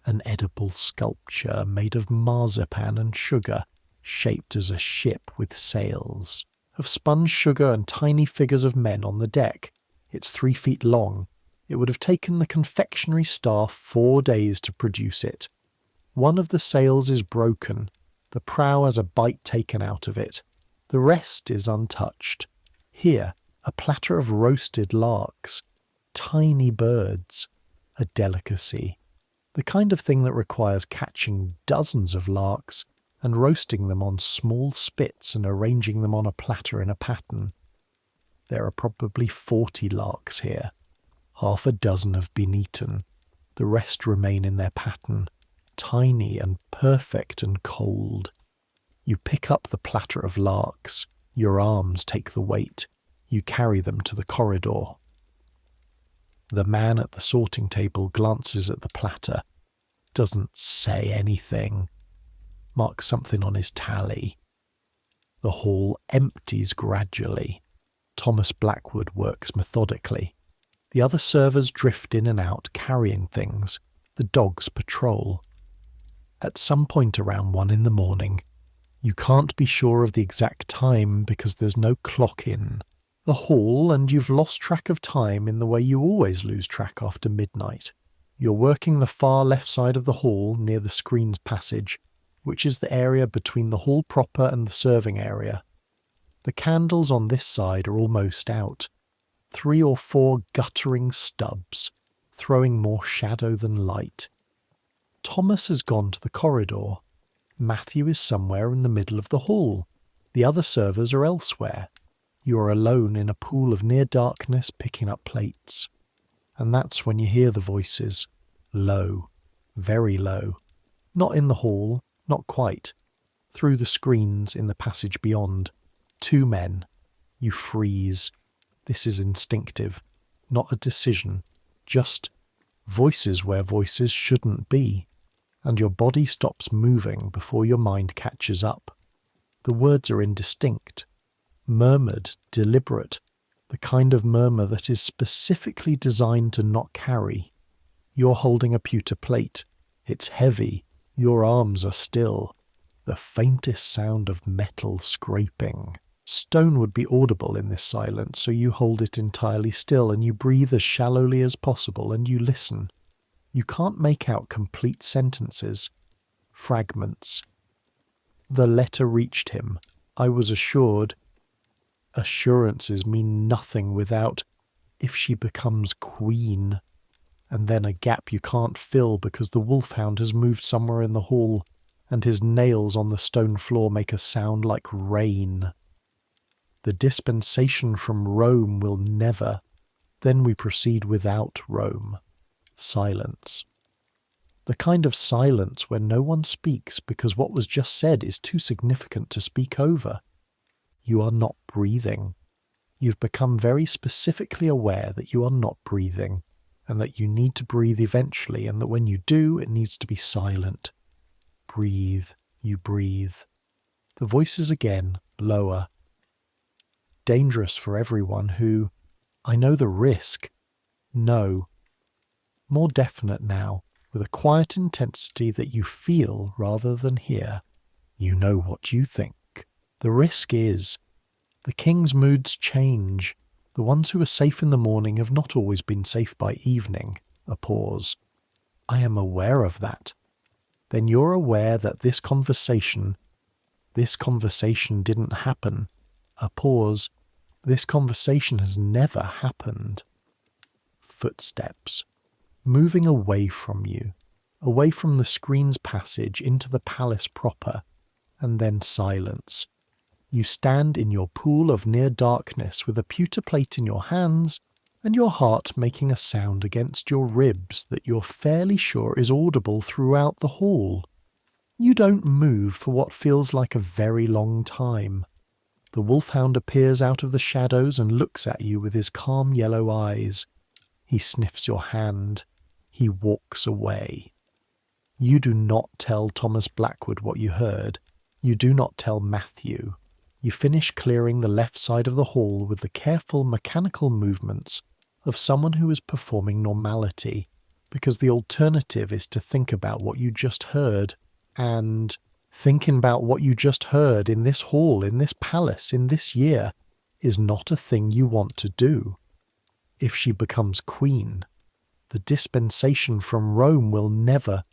an edible sculpture made of marzipan and sugar, shaped as a ship with sails, of spun sugar and tiny figures of men on the deck. It's 3 feet long. It would have taken the confectionery staff 4 days to produce it. One of the sails is broken. The prow has a bite taken out of it. The rest is untouched. Here, a platter of roasted larks. Tiny birds. A delicacy. The kind of thing that requires catching dozens of larks and roasting them on small spits and arranging them on a platter in a pattern. There are probably 40 larks here. Half a dozen have been eaten. The rest remain in their pattern, tiny and perfect and cold. You pick up the platter of larks. Your arms take the weight. You carry them to the corridor. The man at the sorting table glances at the platter, doesn't say anything, marks something on his tally. The hall empties gradually. Thomas Blackwood works methodically. The other servers drift in and out, carrying things. The dogs patrol. At some point around 1 in the morning. You can't be sure of the exact time because there's no clock in the hall, and you've lost track of time in the way you always lose track after midnight. You're working the far left side of the hall near the screens passage, which is the area between the hall proper and the serving area. The candles on this side are almost out. 3 or 4 guttering stubs, throwing more shadow than light. Thomas has gone to the corridor. Matthew is somewhere in the middle of the hall. The other servers are elsewhere. You are alone in a pool of near darkness picking up plates. And that's when you hear the voices. Low. Very low. Not in the hall. Not quite. Through the screens in the passage beyond. 2 men. You freeze. This is instinctive. Not a decision. Just voices where voices shouldn't be. And your body stops moving before your mind catches up. The words are indistinct. Murmured, deliberate. The kind of murmur that is specifically designed to not carry. You're holding a pewter plate. It's heavy. Your arms are still. The faintest sound of metal scraping. Stone would be audible in this silence, so you hold it entirely still and you breathe as shallowly as possible and you listen. You can't make out complete sentences. Fragments. The letter reached him. I was assured. Assurances mean nothing without, if she becomes queen. And then a gap you can't fill because the wolfhound has moved somewhere in the hall, and his nails on the stone floor make a sound like rain. The dispensation from Rome will never. Then we proceed without Rome. Silence. The kind of silence where no one speaks because what was just said is too significant to speak over. You are not breathing. You've become very specifically aware that you are not breathing, and that you need to breathe eventually, and that when you do, it needs to be silent. Breathe. You breathe. The voices again, lower. Dangerous for everyone who, I know the risk. No. More definite now, with a quiet intensity that you feel rather than hear. You know what you think. The risk is, the king's moods change. The ones who are safe in the morning have not always been safe by evening. A pause. I am aware of that. Then you're aware that this conversation didn't happen. A pause. This conversation has never happened. Footsteps. Moving away from you, away from the screen's passage into the palace proper, and then silence. You stand in your pool of near darkness with a pewter plate in your hands, and your heart making a sound against your ribs that you're fairly sure is audible throughout the hall. You don't move for what feels like a very long time. The wolfhound appears out of the shadows and looks at you with his calm yellow eyes. He sniffs your hand. He walks away. You do not tell Thomas Blackwood what you heard. You do not tell Matthew. You finish clearing the left side of the hall with the careful mechanical movements of someone who is performing normality, because the alternative is to think about what you just heard, and thinking about what you just heard in this hall, in this palace, in this year, is not a thing you want to do. If she becomes queen, the dispensation from Rome will never.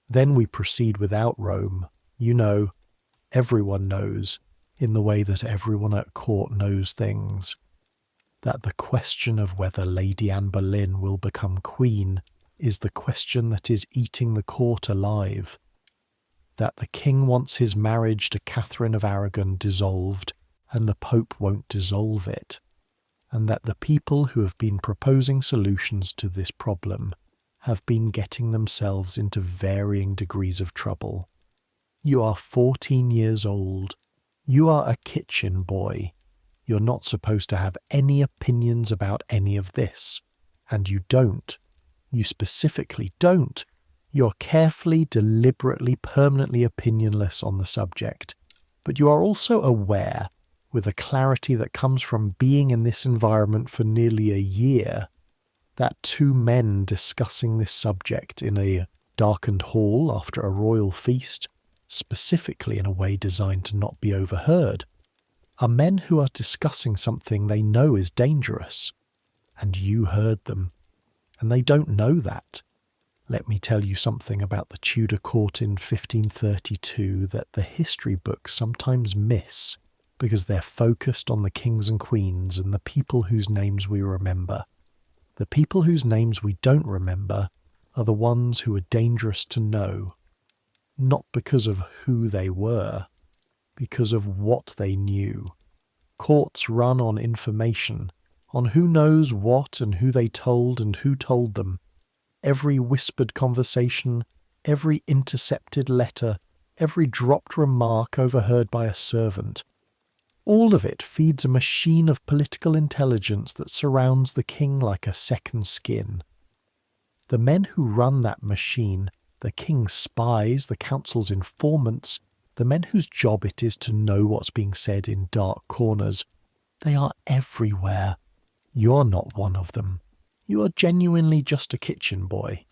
Then we proceed without Rome. You know, everyone knows, in the way that everyone at court knows things, that the question of whether Lady Anne Boleyn will become queen is the question that is eating the court alive, that the king wants his marriage to Catherine of Aragon dissolved, and the Pope won't dissolve it, and that the people who have been proposing solutions to this problem have been getting themselves into varying degrees of trouble. You are 14 years old. You are a kitchen boy. You're not supposed to have any opinions about any of this. And you don't. You specifically don't. You're carefully, deliberately, permanently opinionless on the subject. But you are also aware, with a clarity that comes from being in this environment for nearly a year, that 2 men discussing this subject in a darkened hall after a royal feast, specifically in a way designed to not be overheard, are men who are discussing something they know is dangerous. And you heard them. And they don't know that. Let me tell you something about the Tudor court in 1532 that the history books sometimes miss because they're focused on the kings and queens and the people whose names we remember. The people whose names we don't remember are the ones who are dangerous to know, not because of who they were, because of what they knew. Courts run on information, on who knows what and who they told and who told them. Every whispered conversation, every intercepted letter, every dropped remark overheard by a servant. All of it feeds a machine of political intelligence that surrounds the king like a second skin. The men who run that machine, the king's spies, the council's informants, the men whose job it is to know what's being said in dark corners, they are everywhere. You're not one of them. You are genuinely just a kitchen boy.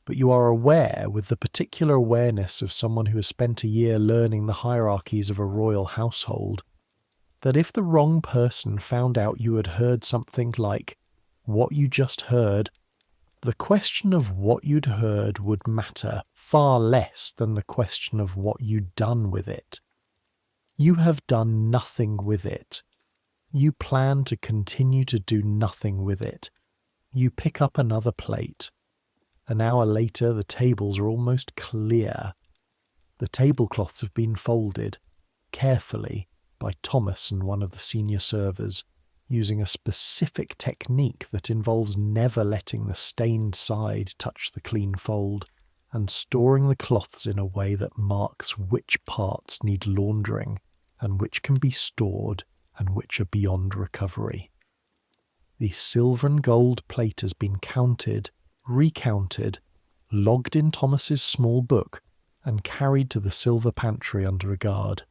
But you are aware, with the particular awareness of someone who has spent a year learning the hierarchies of a royal household, that if the wrong person found out you had heard something like what you just heard, the question of what you'd heard would matter far less than the question of what you'd done with it. You have done nothing with it. You plan to continue to do nothing with it. You pick up another plate. An hour later, the tables are almost clear. The tablecloths have been folded, carefully, by Thomas and one of the senior servers, using a specific technique that involves never letting the stained side touch the clean fold, and storing the cloths in a way that marks which parts need laundering, and which can be stored, and which are beyond recovery. The silver and gold plate has been counted, recounted, logged in Thomas's small book, and carried to the silver pantry under a guard.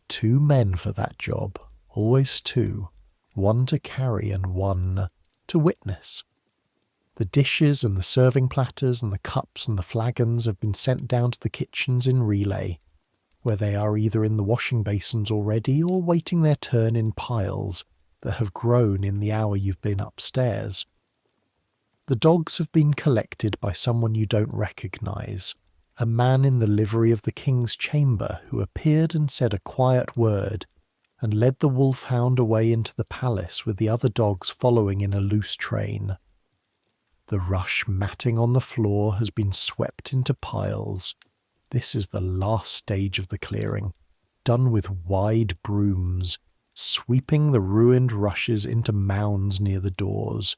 2 men for that job, always 2, one to carry and one to witness. The dishes and the serving platters and the cups and the flagons have been sent down to the kitchens in relay, where they are either in the washing basins already or waiting their turn in piles that have grown in the hour you've been upstairs. The dogs have been collected by someone you don't recognise, a man in the livery of the king's chamber who appeared and said a quiet word and led the wolfhound away into the palace with the other dogs following in a loose train. The rush matting on the floor has been swept into piles. This is the last stage of the clearing, done with wide brooms, sweeping the ruined rushes into mounds near the doors.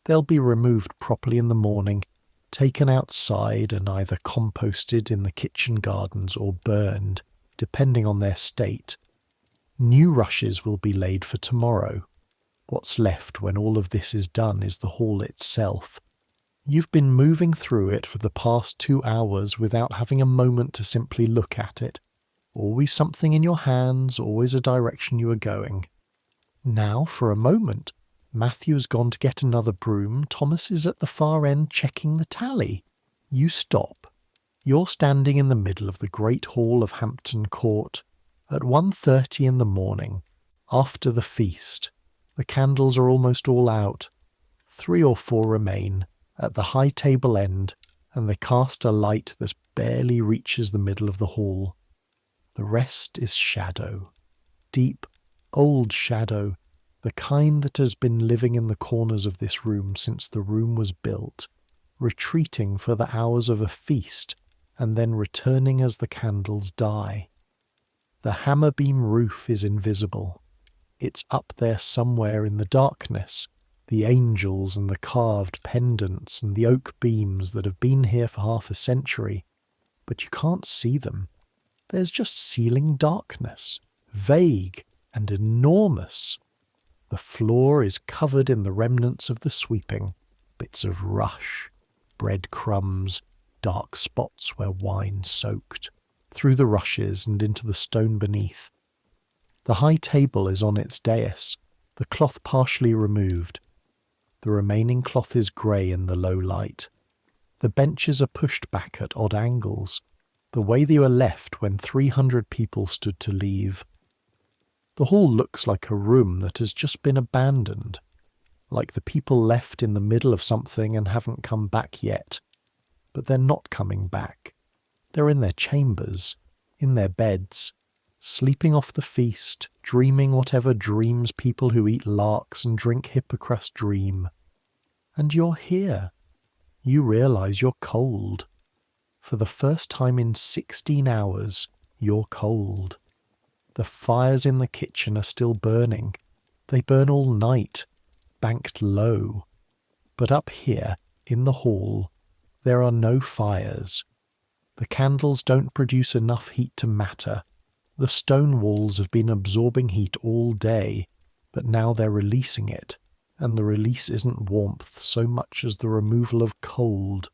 They'll be removed properly in the morning, taken outside and either composted in the kitchen gardens or burned, depending on their state. New rushes will be laid for tomorrow. What's left when all of this is done is the hall itself. You've been moving through it for the past 2 hours without having a moment to simply look at it. Always something in your hands, always a direction you are going. Now, for a moment, Matthew has gone to get another broom. Thomas is at the far end checking the tally. You stop. You're standing in the middle of the great hall of Hampton Court at 1:30 in the morning, after the feast. The candles are almost all out. 3 or 4 remain at the high table end, and they cast a light that barely reaches the middle of the hall. The rest is shadow. Deep, old shadow, the kind that has been living in the corners of this room since the room was built, retreating for the hours of a feast, and then returning as the candles die. The hammer-beam roof is invisible. It's up there somewhere in the darkness, the angels and the carved pendants and the oak beams that have been here for half a century, but you can't see them. There's just ceiling darkness, vague and enormous. The floor is covered in the remnants of the sweeping, bits of rush, breadcrumbs, dark spots where wine soaked, through the rushes and into the stone beneath. The high table is on its dais, the cloth partially removed. The remaining cloth is grey in the low light. The benches are pushed back at odd angles, the way they were left when 300 people stood to leave. The hall looks like a room that has just been abandoned, like the people left in the middle of something and haven't come back yet. But they're not coming back. They're in their chambers, in their beds, sleeping off the feast, dreaming whatever dreams people who eat larks and drink hippocras dream. And you're here. You realise you're cold. For the first time in 16 hours, you're cold. The fires in the kitchen are still burning. They burn all night, banked low. But up here, in the hall, there are no fires. The candles don't produce enough heat to matter. The stone walls have been absorbing heat all day, but now they're releasing it, and the release isn't warmth so much as the removal of cold.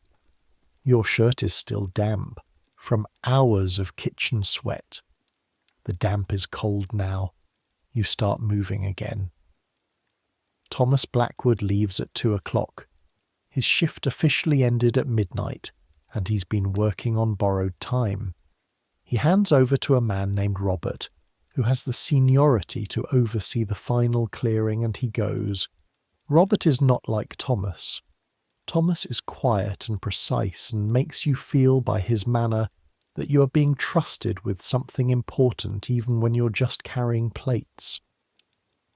Your shirt is still damp, from hours of kitchen sweat. The damp is cold now. You start moving again. Thomas Blackwood leaves at 2 o'clock. His shift officially ended at midnight, and he's been working on borrowed time. He hands over to a man named Robert, who has the seniority to oversee the final clearing, and he goes. Robert is not like Thomas. Thomas is quiet and precise and makes you feel by his manner that you are being trusted with something important even when you're just carrying plates.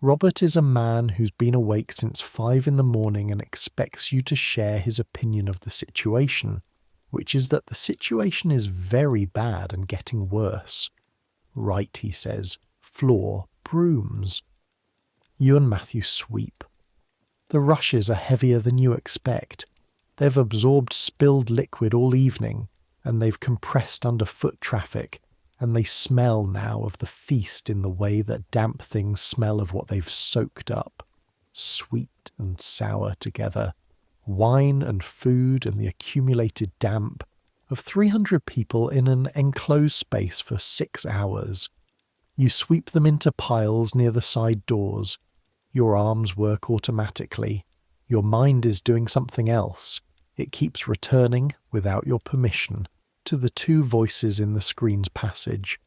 Robert is a man who's been awake since 5 in the morning and expects you to share his opinion of the situation, which is that the situation is very bad and getting worse. Right, he says. Floor, brooms. You and Matthew sweep. The rushes are heavier than you expect. They've absorbed spilled liquid all evening, and they've compressed under foot traffic, and they smell now of the feast in the way that damp things smell of what they've soaked up, sweet and sour together, wine and food and the accumulated damp of 300 people in an enclosed space for 6 hours. You sweep them into piles near the side doors. Your arms work automatically. Your mind is doing something else. It keeps returning, without your permission, to the 2 voices in the screen's passage.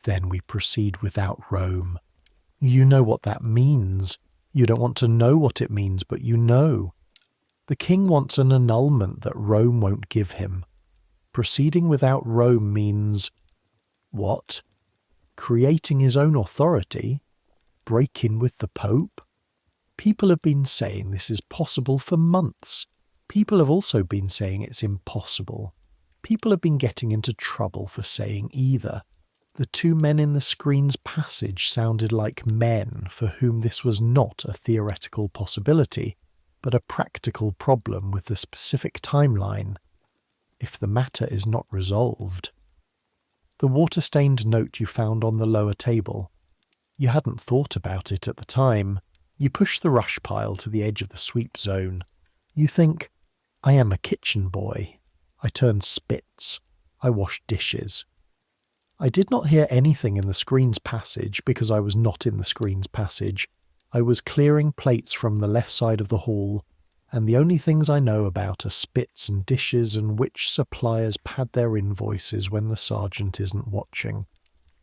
Then we proceed without Rome. You know what that means. You don't want to know what it means, but you know. The king wants an annulment that Rome won't give him. Proceeding without Rome means... what? Creating his own authority? Break in with the Pope? People have been saying this is possible for months. People have also been saying it's impossible. People have been getting into trouble for saying either. The 2 men in the screen's passage sounded like men for whom this was not a theoretical possibility, but a practical problem with the specific timeline. If the matter is not resolved. The water-stained note you found on the lower table. You hadn't thought about it at the time. You push the rush pile to the edge of the sweep zone. You think, I am a kitchen boy. I turn spits. I wash dishes. I did not hear anything in the screen's passage because I was not in the screen's passage. I was clearing plates from the left side of the hall, and the only things I know about are spits and dishes and which suppliers pad their invoices when the sergeant isn't watching.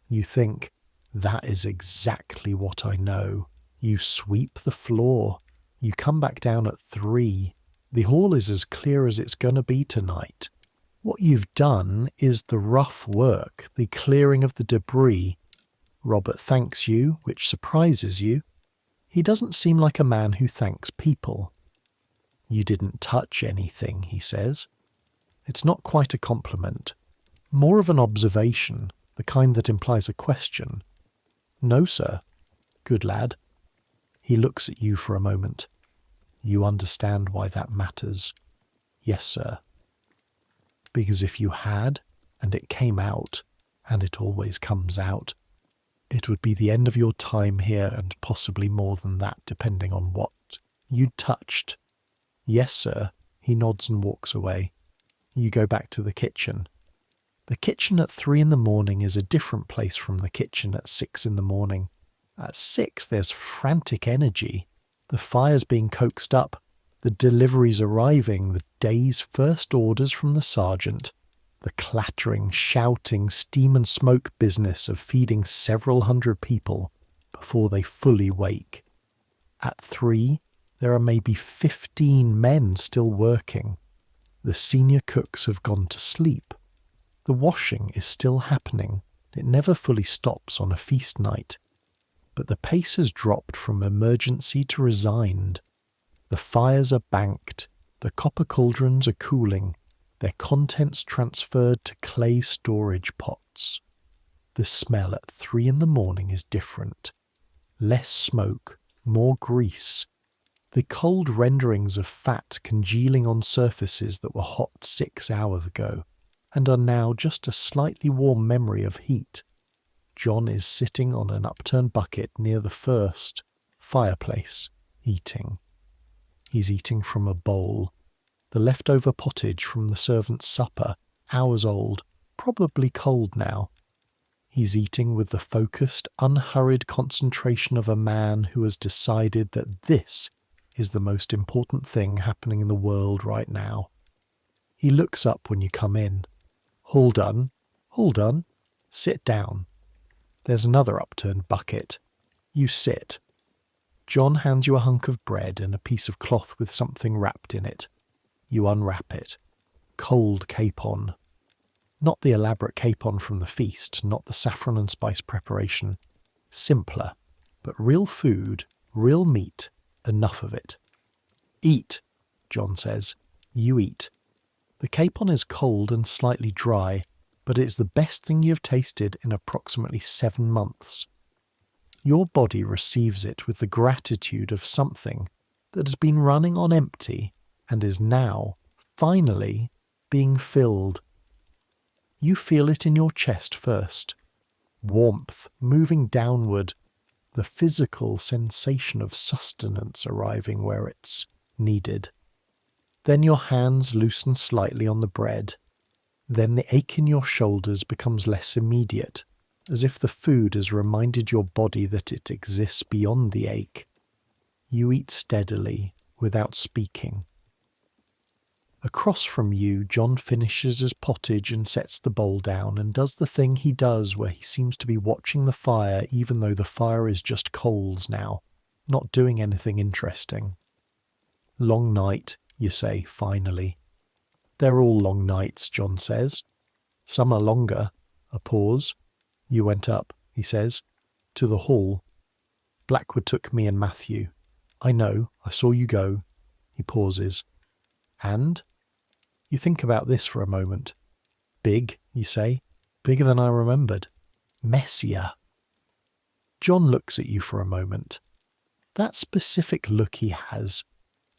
You think, that is exactly what I know. You sweep the floor. You come back down at 3. The hall is as clear as it's going to be tonight. What you've done is the rough work, the clearing of the debris. Robert thanks you, which surprises you. He doesn't seem like a man who thanks people. You didn't touch anything, he says. It's not quite a compliment. More of an observation, the kind that implies a question. No, sir. Good lad. He looks at you for a moment. You understand why that matters. Yes, sir. Because if you had, and it came out, and it always comes out, it would be the end of your time here and possibly more than that, depending on what you'd touched. Yes, sir. He nods and walks away. You go back to the kitchen. The kitchen at 3 in the morning is a different place from the kitchen at 6 in the morning. At 6 there's frantic energy. The fire's being coaxed up. The deliveries arriving, the day's first orders from the sergeant, the clattering, shouting, steam and smoke business of feeding several hundred people before they fully wake. At 3, there are maybe 15 men still working. The senior cooks have gone to sleep. The washing is still happening. It never fully stops on a feast night. But the pace has dropped from emergency to resigned. The fires are banked. The copper cauldrons are cooling, their contents transferred to clay storage pots. The smell at 3 in the morning is different. Less smoke, more grease. The cold renderings of fat congealing on surfaces that were hot 6 hours ago, and are now just a slightly warm memory of heat. John is sitting on an upturned bucket near the first fireplace, eating. He's eating from a bowl, the leftover pottage from the servant's supper, hours old, probably cold now. He's eating with the focused, unhurried concentration of a man who has decided that this is the most important thing happening in the world right now. He looks up when you come in. All done, all done. Sit down. There's another upturned bucket. You sit. John hands you a hunk of bread and a piece of cloth with something wrapped in it. You unwrap it. Cold capon. Not the elaborate capon from the feast, not the saffron and spice preparation. Simpler, but real food, real meat, enough of it. Eat, John says. You eat. The capon is cold and slightly dry, but it's the best thing you've tasted in approximately 7 months. Your body receives it with the gratitude of something that has been running on empty and is now, finally, being filled. You feel it in your chest first. Warmth moving downward, the physical sensation of sustenance arriving where it's needed. Then your hands loosen slightly on the bread. Then the ache in your shoulders becomes less immediate, as if the food has reminded your body that it exists beyond the ache. You eat steadily, without speaking. Across from you, John finishes his pottage and sets the bowl down and does the thing he does where he seems to be watching the fire even though the fire is just coals now, not doing anything interesting. Long night, you say, finally. They're all long nights, John says. Some are longer. A pause. You went up, he says, to the hall. Blackwood took me and Matthew. I know, I saw you go. He pauses. And? You think about this for a moment. Big, you say. Bigger than I remembered. Messier. John looks at you for a moment. That specific look he has.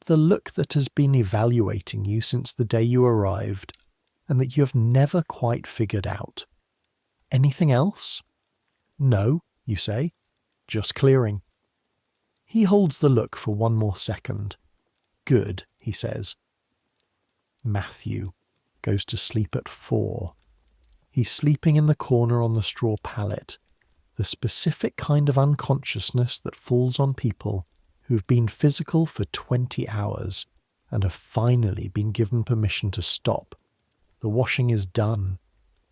The look that has been evaluating you since the day you arrived, and that you have never quite figured out. Anything else? No, you say. Just clearing. He holds the look for one more second. Good, he says. Matthew goes to sleep at 4. He's sleeping in the corner on the straw pallet, the specific kind of unconsciousness that falls on people who've been physical for 20 hours and have finally been given permission to stop. The washing is done.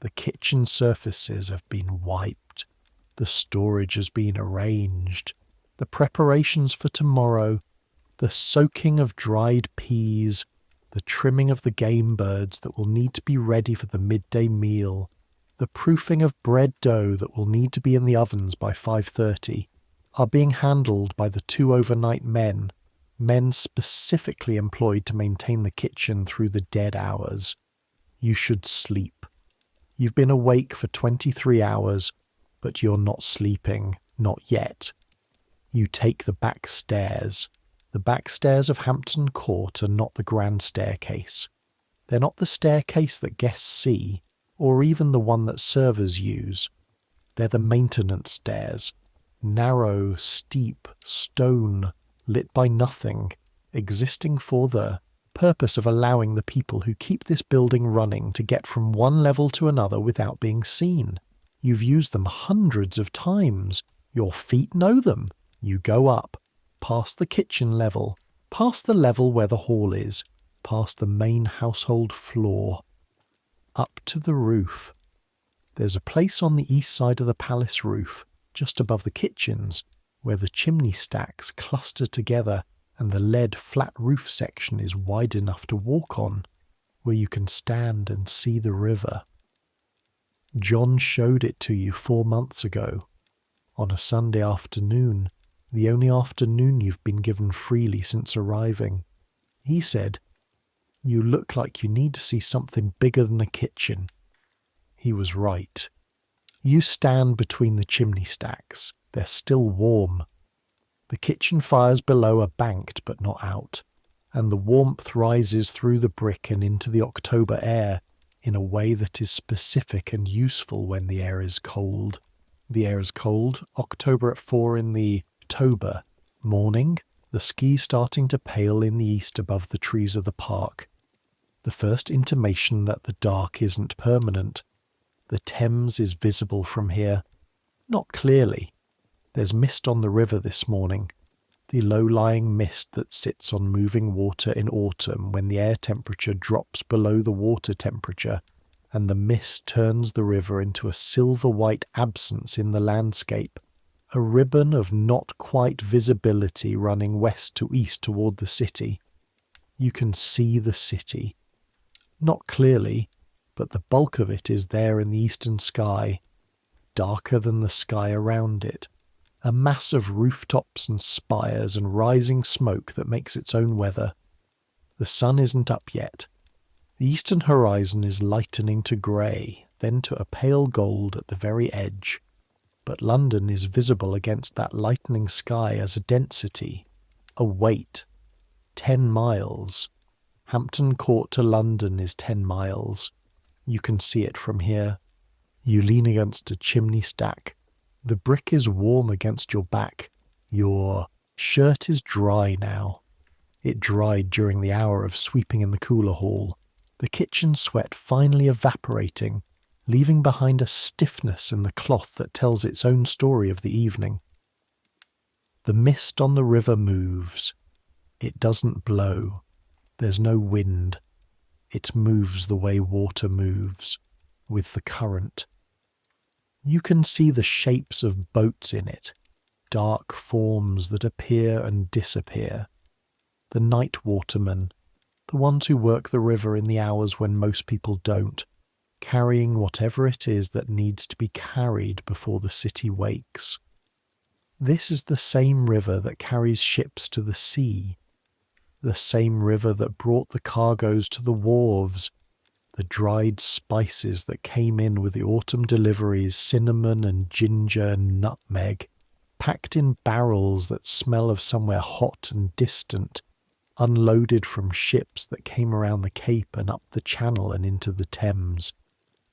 The kitchen surfaces have been wiped. The storage has been arranged. The preparations for tomorrow, the soaking of dried peas, the trimming of the game birds that will need to be ready for the midday meal, the proofing of bread dough that will need to be in the ovens by 5:30, are being handled by the 2 overnight men specifically employed to maintain the kitchen through the dead hours. You should sleep. You've been awake for 23 hours, but you're not sleeping, not yet. You take the back stairs. The back stairs of Hampton Court are not the grand staircase. They're not the staircase that guests see, or even the one that servers use. They're the maintenance stairs. Narrow, steep, stone, lit by nothing, existing for the purpose of allowing the people who keep this building running to get from one level to another without being seen. You've used them hundreds of times. Your feet know them. You go up, past the kitchen level, past the level where the hall is, past the main household floor, up to the roof. There's a place on the east side of the palace roof, just above the kitchens, where the chimney stacks cluster together and the lead flat roof section is wide enough to walk on, where you can stand and see the river. John showed it to you 4 months ago, on a Sunday afternoon, the only afternoon you've been given freely since arriving. He said, "You look like you need to see something bigger than a kitchen." He was right. You stand between the chimney stacks. They're still warm. The kitchen fires below are banked but not out, and the warmth rises through the brick and into the October air in a way that is specific and useful when the air is cold. The air is cold, October at 4 in the October morning, the ski starting to pale in the east above the trees of the park. The first intimation that the dark isn't permanent. The Thames is visible from here. Not clearly. There's mist on the river this morning, the low-lying mist that sits on moving water in autumn when the air temperature drops below the water temperature, and the mist turns the river into a silver-white absence in the landscape, a ribbon of not quite visibility running west to east toward the city. You can see the city. Not clearly, but the bulk of it is there in the eastern sky, darker than the sky around it, a mass of rooftops and spires and rising smoke that makes its own weather. The sun isn't up yet. The eastern horizon is lightening to grey, then to a pale gold at the very edge, but London is visible against that lightening sky as a density, a weight. 10 miles. Hampton Court to London is 10 miles. You can see it from here. You lean against a chimney stack. The brick is warm against your back. Your shirt is dry now. It dried during the hour of sweeping in the cooler hall, the kitchen sweat finally evaporating, leaving behind a stiffness in the cloth that tells its own story of the evening. The mist on the river moves. It doesn't blow. There's no wind. It moves the way water moves, with the current. You can see the shapes of boats in it, dark forms that appear and disappear. The night watermen, the ones who work the river in the hours when most people don't, carrying whatever it is that needs to be carried before the city wakes. This is the same river that carries ships to the sea, the same river that brought the cargoes to the wharves, the dried spices that came in with the autumn deliveries, cinnamon and ginger and nutmeg, packed in barrels that smell of somewhere hot and distant, unloaded from ships that came around the Cape and up the Channel and into the Thames.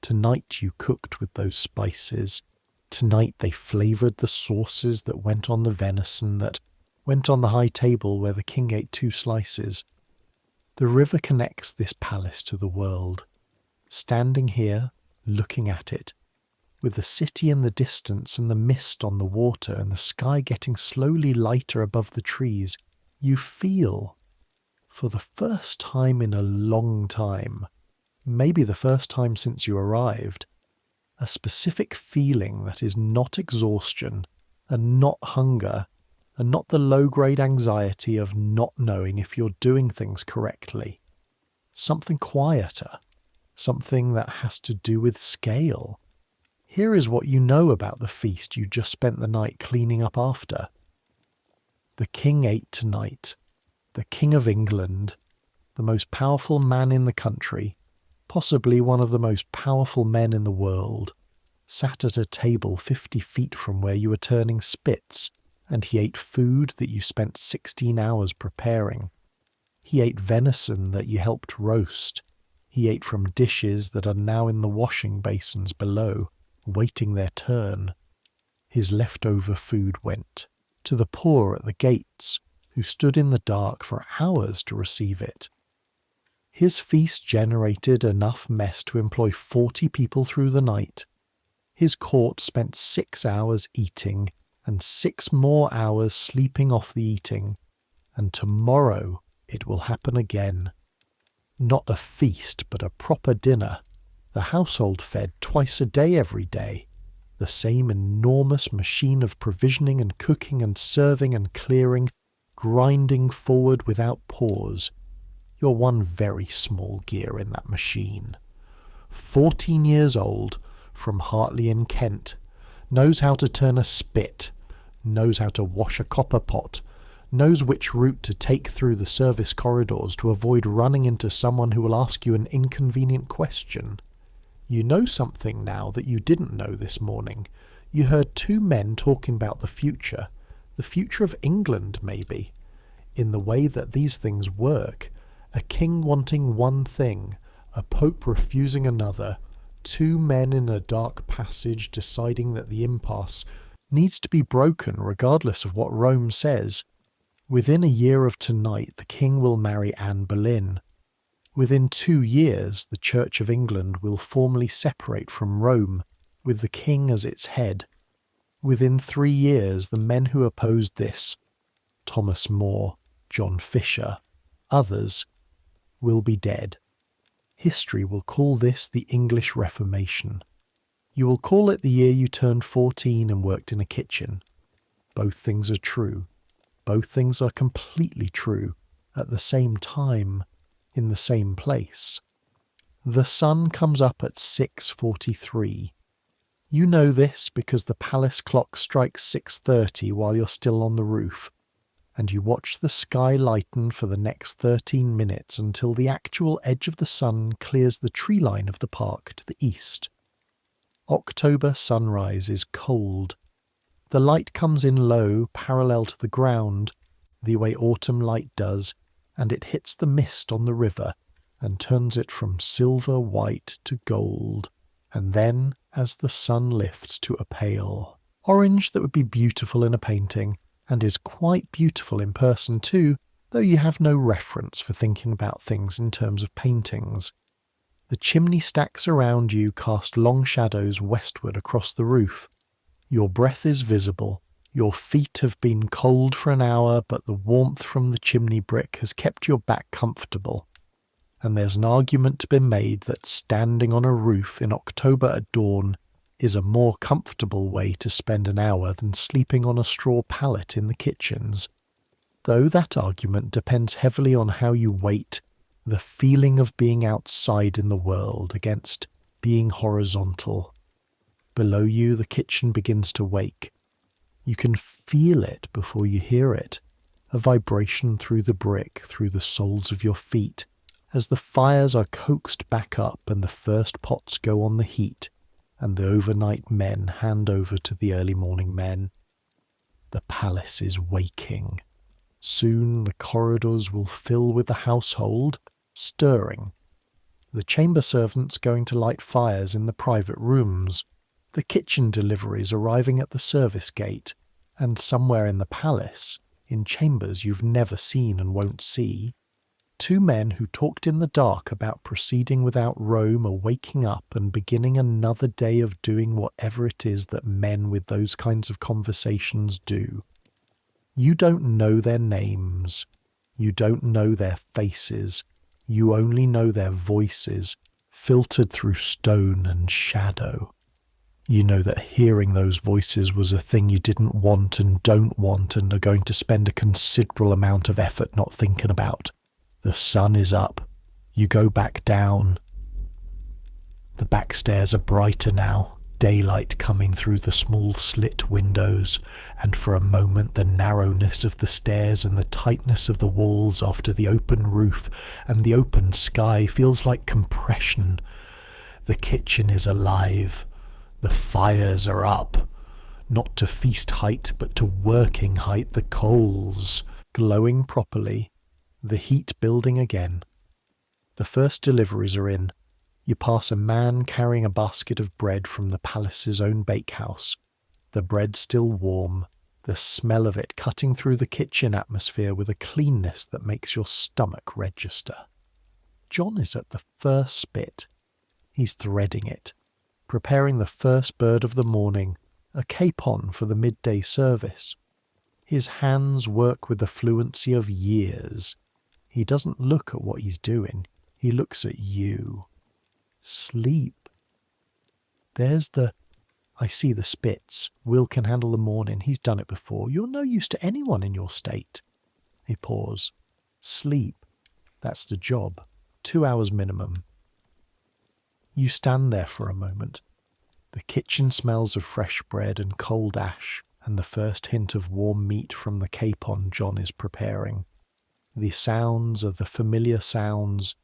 Tonight you cooked with those spices. Tonight they flavoured the sauces that went on the venison that went on the high table where the king ate 2 slices. The river connects this palace to the world. Standing here, looking at it, with the city in the distance and the mist on the water and the sky getting slowly lighter above the trees, you feel, for the first time in a long time, maybe the first time since you arrived, a specific feeling that is not exhaustion and not hunger and not the low-grade anxiety of not knowing if you're doing things correctly. Something quieter, something that has to do with scale. Here is what you know about the feast you just spent the night cleaning up after. The king ate tonight. The King of England, the most powerful man in the country, possibly one of the most powerful men in the world, sat at a table 50 feet from where you were turning spits, and he ate food that you spent 16 hours preparing. He ate venison that you helped roast. He ate from dishes that are now in the washing basins below, waiting their turn. His leftover food went to the poor at the gates, who stood in the dark for hours to receive it. His feast generated enough mess to employ 40 people through the night. His court spent 6 hours eating and 6 more hours sleeping off the eating, and tomorrow it will happen again. Not a feast, but a proper dinner. The household fed twice a day every day. The same enormous machine of provisioning and cooking and serving and clearing, grinding forward without pause. You're one very small gear in that machine. 14 years old, from Hartley in Kent, knows how to turn a spit, knows how to wash a copper pot, knows which route to take through the service corridors to avoid running into someone who will ask you an inconvenient question. You know something now that you didn't know this morning. You heard two men talking about the future of England maybe. In the way that these things work, a king wanting one thing, a pope refusing another, two men in a dark passage deciding that the impasse needs to be broken regardless of what Rome says. Within a year of tonight, the king will marry Anne Boleyn. Within 2 years, the Church of England will formally separate from Rome, with the king as its head. Within 3 years, the men who opposed this, Thomas More, John Fisher, others, will be dead. History will call this the English Reformation. You will call it the year you turned 14 and worked in a kitchen. Both things are true. Both things are completely true, at the same time, in the same place. The sun comes up at 6:43. You know this because the palace clock strikes 6:30 while you're still on the roof, and you watch the sky lighten for the next 13 minutes until the actual edge of the sun clears the tree line of the park to the east. October sunrise is cold. The light comes in low, parallel to the ground, the way autumn light does, and it hits the mist on the river and turns it from silver white to gold, and then, as the sun lifts, to a pale orange that would be beautiful in a painting, and is quite beautiful in person too, though you have no reference for thinking about things in terms of paintings. The chimney stacks around you cast long shadows westward across the roof. Your breath is visible. Your feet have been cold for an hour, but the warmth from the chimney brick has kept your back comfortable. And there's an argument to be made that standing on a roof in October at dawn is a more comfortable way to spend an hour than sleeping on a straw pallet in the kitchens. Though that argument depends heavily on how you weight the feeling of being outside in the world against being horizontal. Below you, the kitchen begins to wake. You can feel it before you hear it, a vibration through the brick, through the soles of your feet, as the fires are coaxed back up and the first pots go on the heat, and the overnight men hand over to the early morning men. The palace is waking. Soon the corridors will fill with the household, stirring. The chamber servants going to light fires in the private rooms, the kitchen deliveries arriving at the service gate, and somewhere in the palace, in chambers you've never seen and won't see, two men who talked in the dark about proceeding without Rome are waking up and beginning another day of doing whatever it is that men with those kinds of conversations do. You don't know their names. You don't know their faces. You only know their voices, filtered through stone and shadow. You know that hearing those voices was a thing you didn't want and don't want and are going to spend a considerable amount of effort not thinking about. The sun is up. You go back down. The back stairs are brighter now, daylight coming through the small slit windows, and for a moment the narrowness of the stairs and the tightness of the walls after the open roof and the open sky feels like compression. The kitchen is alive. The fires are up. Not to feast height, but to working height, the coals glowing properly, the heat building again. The first deliveries are in. You pass a man carrying a basket of bread from the palace's own bakehouse. The bread still warm, the smell of it cutting through the kitchen atmosphere with a cleanness that makes your stomach register. John is at the first spit. He's threading it, preparing the first bird of the morning, a capon for the midday service. His hands work with the fluency of years. He doesn't look at what he's doing. He looks at you. Sleep. I see the spits. Will can handle the morning. He's done it before. You're no use to anyone in your state. He paused. Sleep. That's the job. 2 hours minimum. You stand there for a moment. The kitchen smells of fresh bread and cold ash, and the first hint of warm meat from the capon John is preparing. The sounds are the familiar sounds.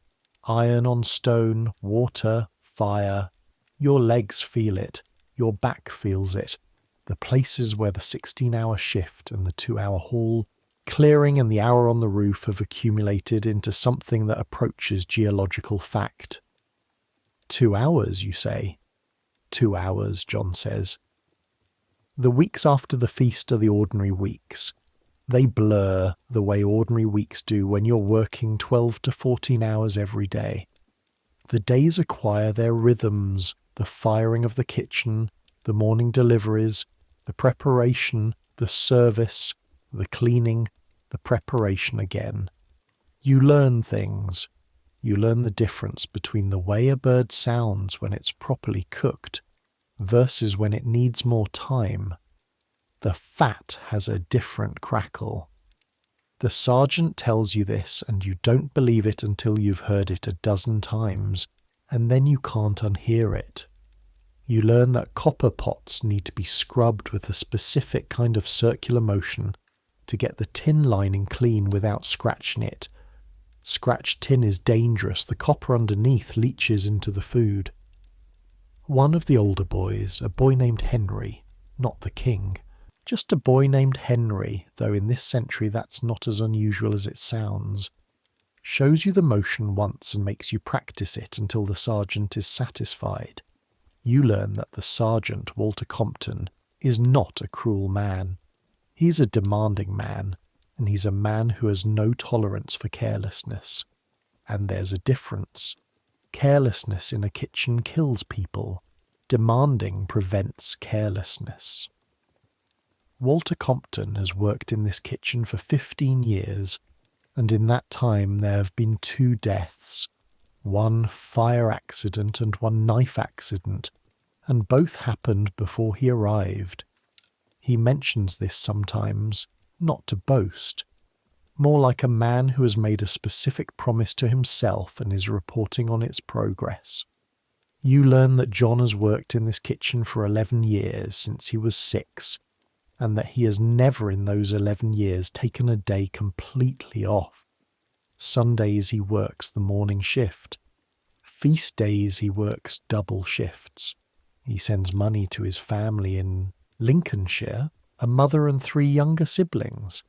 Iron on stone, water, fire. Your legs feel it. Your back feels it. The places where the 16-hour shift and the 2-hour haul, clearing and the hour on the roof have accumulated into something that approaches geological fact. 2 hours, you say. 2 hours, John says. The weeks after the feast are the ordinary weeks. They blur the way ordinary weeks do when you're working 12 to 14 hours every day. The days acquire their rhythms, the firing of the kitchen, the morning deliveries, the preparation, the service, the cleaning, the preparation again. You learn things. You learn the difference between the way a bird sounds when it's properly cooked versus when it needs more time. The fat has a different crackle. The sergeant tells you this and you don't believe it until you've heard it a dozen times, and then you can't unhear it. You learn that copper pots need to be scrubbed with a specific kind of circular motion to get the tin lining clean without scratching it. Scratched tin is dangerous. The copper underneath leaches into the food. One of the older boys, a boy named Henry, not the king, just a boy named Henry, though in this century that's not as unusual as it sounds, shows you the motion once and makes you practice it until the sergeant is satisfied. You learn that the sergeant, Walter Compton, is not a cruel man. He's a demanding man, and he's a man who has no tolerance for carelessness. And there's a difference. Carelessness in a kitchen kills people. Demanding prevents carelessness. Walter Compton has worked in this kitchen for 15 years, and in that time there have been 2 deaths. One fire accident and one knife accident, and both happened before he arrived. He mentions this sometimes, not to boast, more like a man who has made a specific promise to himself and is reporting on its progress. You learn that John has worked in this kitchen for 11 years since he was 6, and that he has never in those 11 years taken a day completely off. Sundays he works the morning shift. Feast days he works double shifts. He sends money to his family in Lincolnshire, a mother and 3 younger siblings,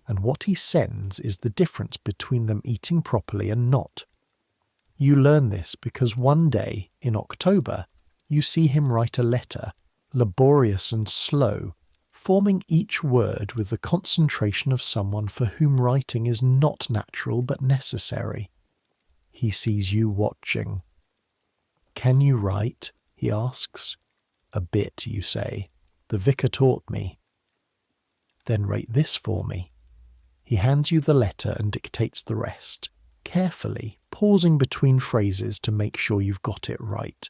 and what he sends is the difference between them eating properly and not. You learn this because one day, in October, you see him write a letter, laborious and slow, forming each word with the concentration of someone for whom writing is not natural but necessary. He sees you watching. "Can you write?" he asks. "A bit," you say. "The vicar taught me." "Then write this for me." He hands you the letter and dictates the rest, carefully, pausing between phrases to make sure you've got it right.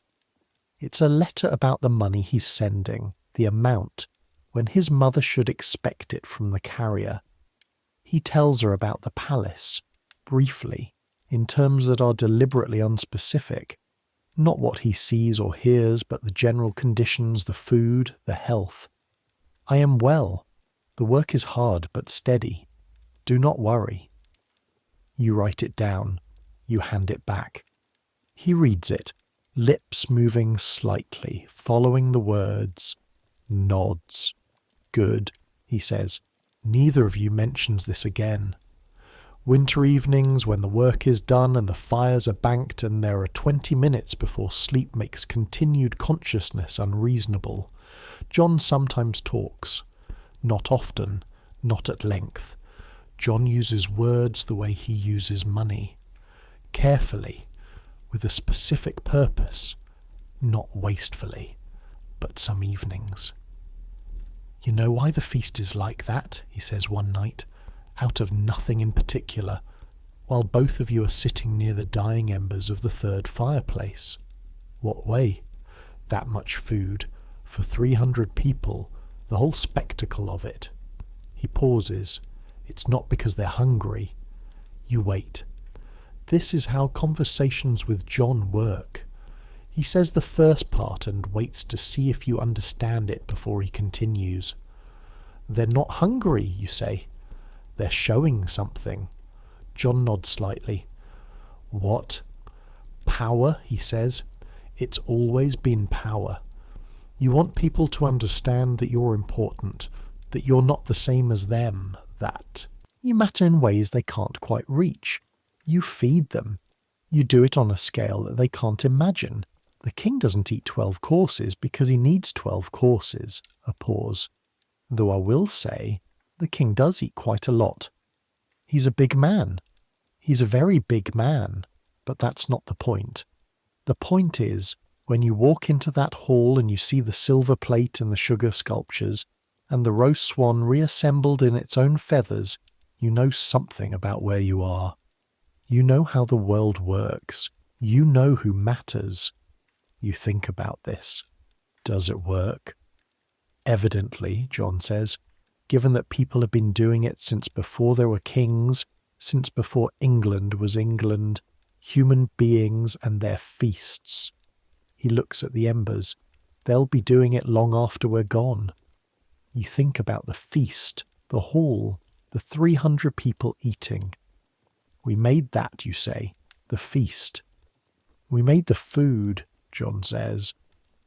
It's a letter about the money he's sending, the amount, when his mother should expect it from the carrier. He tells her about the palace, briefly, in terms that are deliberately unspecific, not what he sees or hears, but the general conditions, the food, the health. "I am well. The work is hard but steady. Do not worry." You write it down. You hand it back. He reads it, lips moving slightly, following the words. Nods. "Good," he says. "Neither of you mentions this again. Winter evenings when the work is done and the fires are banked and there are 20 minutes before sleep makes continued consciousness unreasonable. John sometimes talks. Not often, not at length. John uses words the way he uses money. Carefully, with a specific purpose, not wastefully, but some evenings. "You know why the feast is like that?" he says one night, out of nothing in particular, while both of you are sitting near the dying embers of the third fireplace. "What way?" "That much food, for 300 people, the whole spectacle of it." He pauses. "It's not because they're hungry." You wait. This is how conversations with John work. He says the first part and waits to see if you understand it before he continues. "They're not hungry," you say. "They're showing something." John nods slightly. "What?" "Power," he says. "It's always been power. You want people to understand that you're important, that you're not the same as them, that you matter in ways they can't quite reach. You feed them. You do it on a scale that they can't imagine. The king doesn't eat 12 courses because he needs 12 courses." A pause. "Though I will say, the king does eat quite a lot. He's a big man. He's a very big man. But that's not the point. The point is, when you walk into that hall and you see the silver plate and the sugar sculptures, and the roast swan reassembled in its own feathers, you know something about where you are. You know how the world works. You know who matters. You think about this. Does it work? Evidently, John says, given that people have been doing it since before there were kings, since before England was England, human beings and their feasts. He looks at the embers. They'll be doing it long after we're gone. You think about the feast, the hall, the 300 people eating. We made that, you say, the feast. We made the food, John says.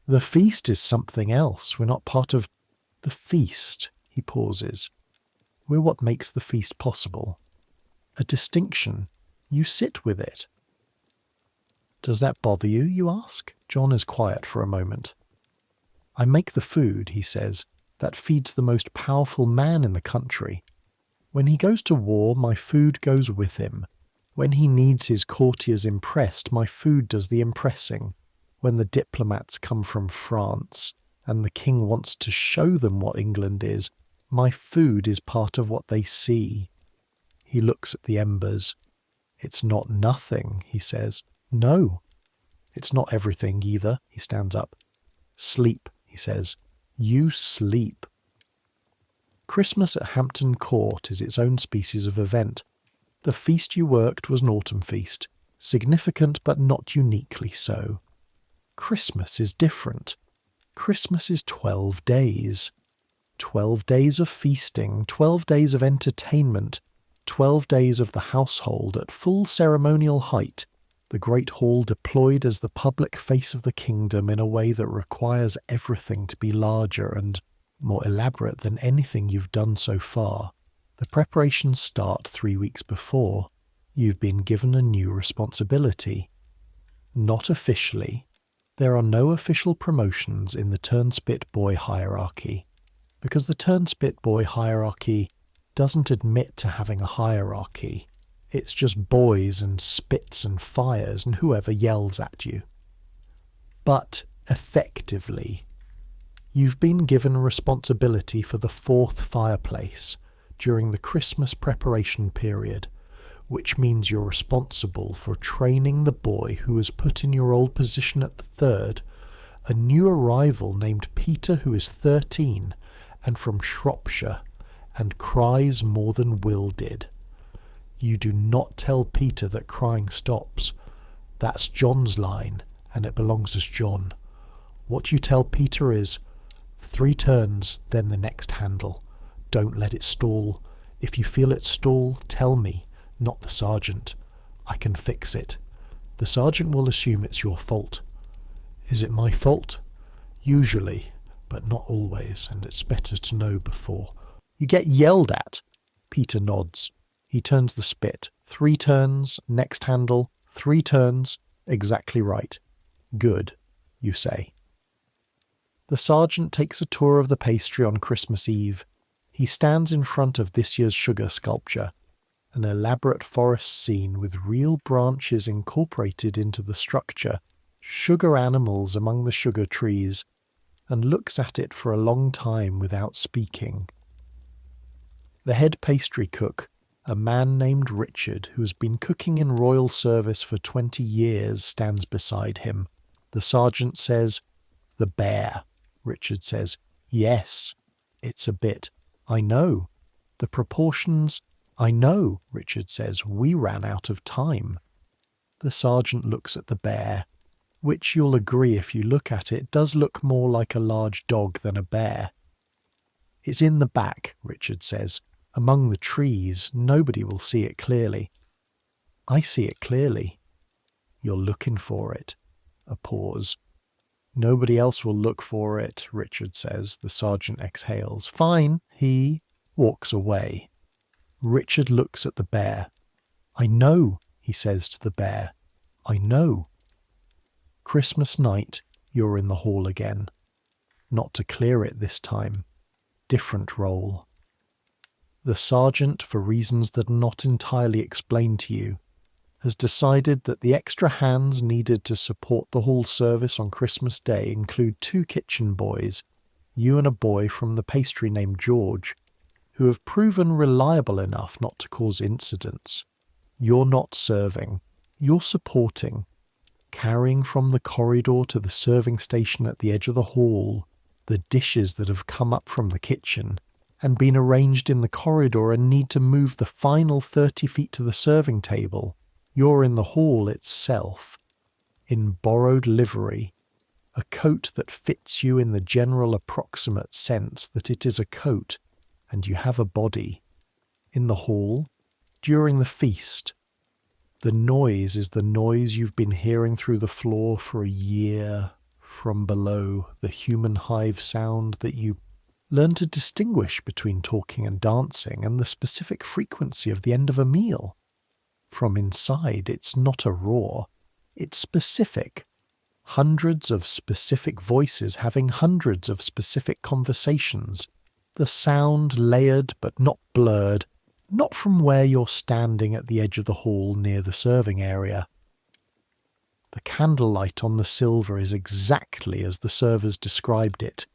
The feast is something else. We're not part of the feast. He pauses. We're what makes the feast possible. A distinction. You sit with it. Does that bother you, you ask? John is quiet for a moment. I make the food, he says, that feeds the most powerful man in the country. When he goes to war, my food goes with him. When he needs his courtiers impressed, my food does the impressing. When the diplomats come from France, and the king wants to show them what England is, my food is part of what they see. He looks at the embers. It's not nothing, he says. No. It's not everything either, he stands up. Sleep, he says. You sleep. Christmas at Hampton Court is its own species of event. The feast you worked was an autumn feast, significant but not uniquely so. Christmas is different. Christmas is 12 days. 12 days of feasting, 12 days of entertainment, 12 days of the household at full ceremonial height, the great hall deployed as the public face of the kingdom in a way that requires everything to be larger and more elaborate than anything you've done so far. The preparations start 3 weeks before. You've been given a new responsibility. Not officially. There are no official promotions in the turnspit boy hierarchy, because the turnspit boy hierarchy doesn't admit to having a hierarchy. It's just boys and spits and fires and whoever yells at you. But effectively, you've been given responsibility for the 4th fireplace during the Christmas preparation period, which means you're responsible for training the boy who was put in your old position at the 3rd, a new arrival named Peter who is 13 and from Shropshire and cries more than Will did. You do not tell Peter that crying stops. That's John's line, and it belongs as John. What you tell Peter is, 3 turns, then the next handle. Don't let it stall. If you feel it stall, tell me, not the sergeant. I can fix it. The sergeant will assume it's your fault. Is it my fault? Usually, but not always, and it's better to know before. You get yelled at. Peter nods. He turns the spit. 3 turns, next handle, 3 turns, exactly right. Good, you say. The sergeant takes a tour of the pastry on Christmas Eve. He stands in front of this year's sugar sculpture, an elaborate forest scene with real branches incorporated into the structure, sugar animals among the sugar trees, and looks at it for a long time without speaking. The head pastry cook, a man named Richard, who has been cooking in royal service for 20 years, stands beside him. The sergeant says, "The bear." Richard says, "Yes, it's a bit. I know. The proportions, I know," Richard says. "We ran out of time." The sergeant looks at the bear, which you'll agree if you look at it does look more like a large dog than a bear. "It's in the back," Richard says. "Among the trees, nobody will see it clearly." "I see it clearly." "You're looking for it." A pause. "Nobody else will look for it," Richard says. The sergeant exhales. "Fine." He walks away. Richard looks at the bear. "I know," he says to the bear. "I know." Christmas night, you're in the hall again. Not to clear it this time. Different role. The sergeant, for reasons that are not entirely explained to you, has decided that the extra hands needed to support the hall service on Christmas Day include 2 kitchen boys, you and a boy from the pastry named George, who have proven reliable enough not to cause incidents. You're not serving. You're supporting, carrying from the corridor to the serving station at the edge of the hall the dishes that have come up from the kitchen and been arranged in the corridor and need to move the final 30 feet to the serving table. You're in the hall itself, in borrowed livery, a coat that fits you in the general approximate sense that it is a coat, and you have a body. In the hall, during the feast, the noise is the noise you've been hearing through the floor for a year, from below, the human hive sound that you learn to distinguish between talking and dancing, and the specific frequency of the end of a meal. From inside, it's not a roar, it's specific. Hundreds of specific voices having hundreds of specific conversations. The sound layered but not blurred, not from where you're standing at the edge of the hall near the serving area. The candlelight on the silver is exactly as the servers described it.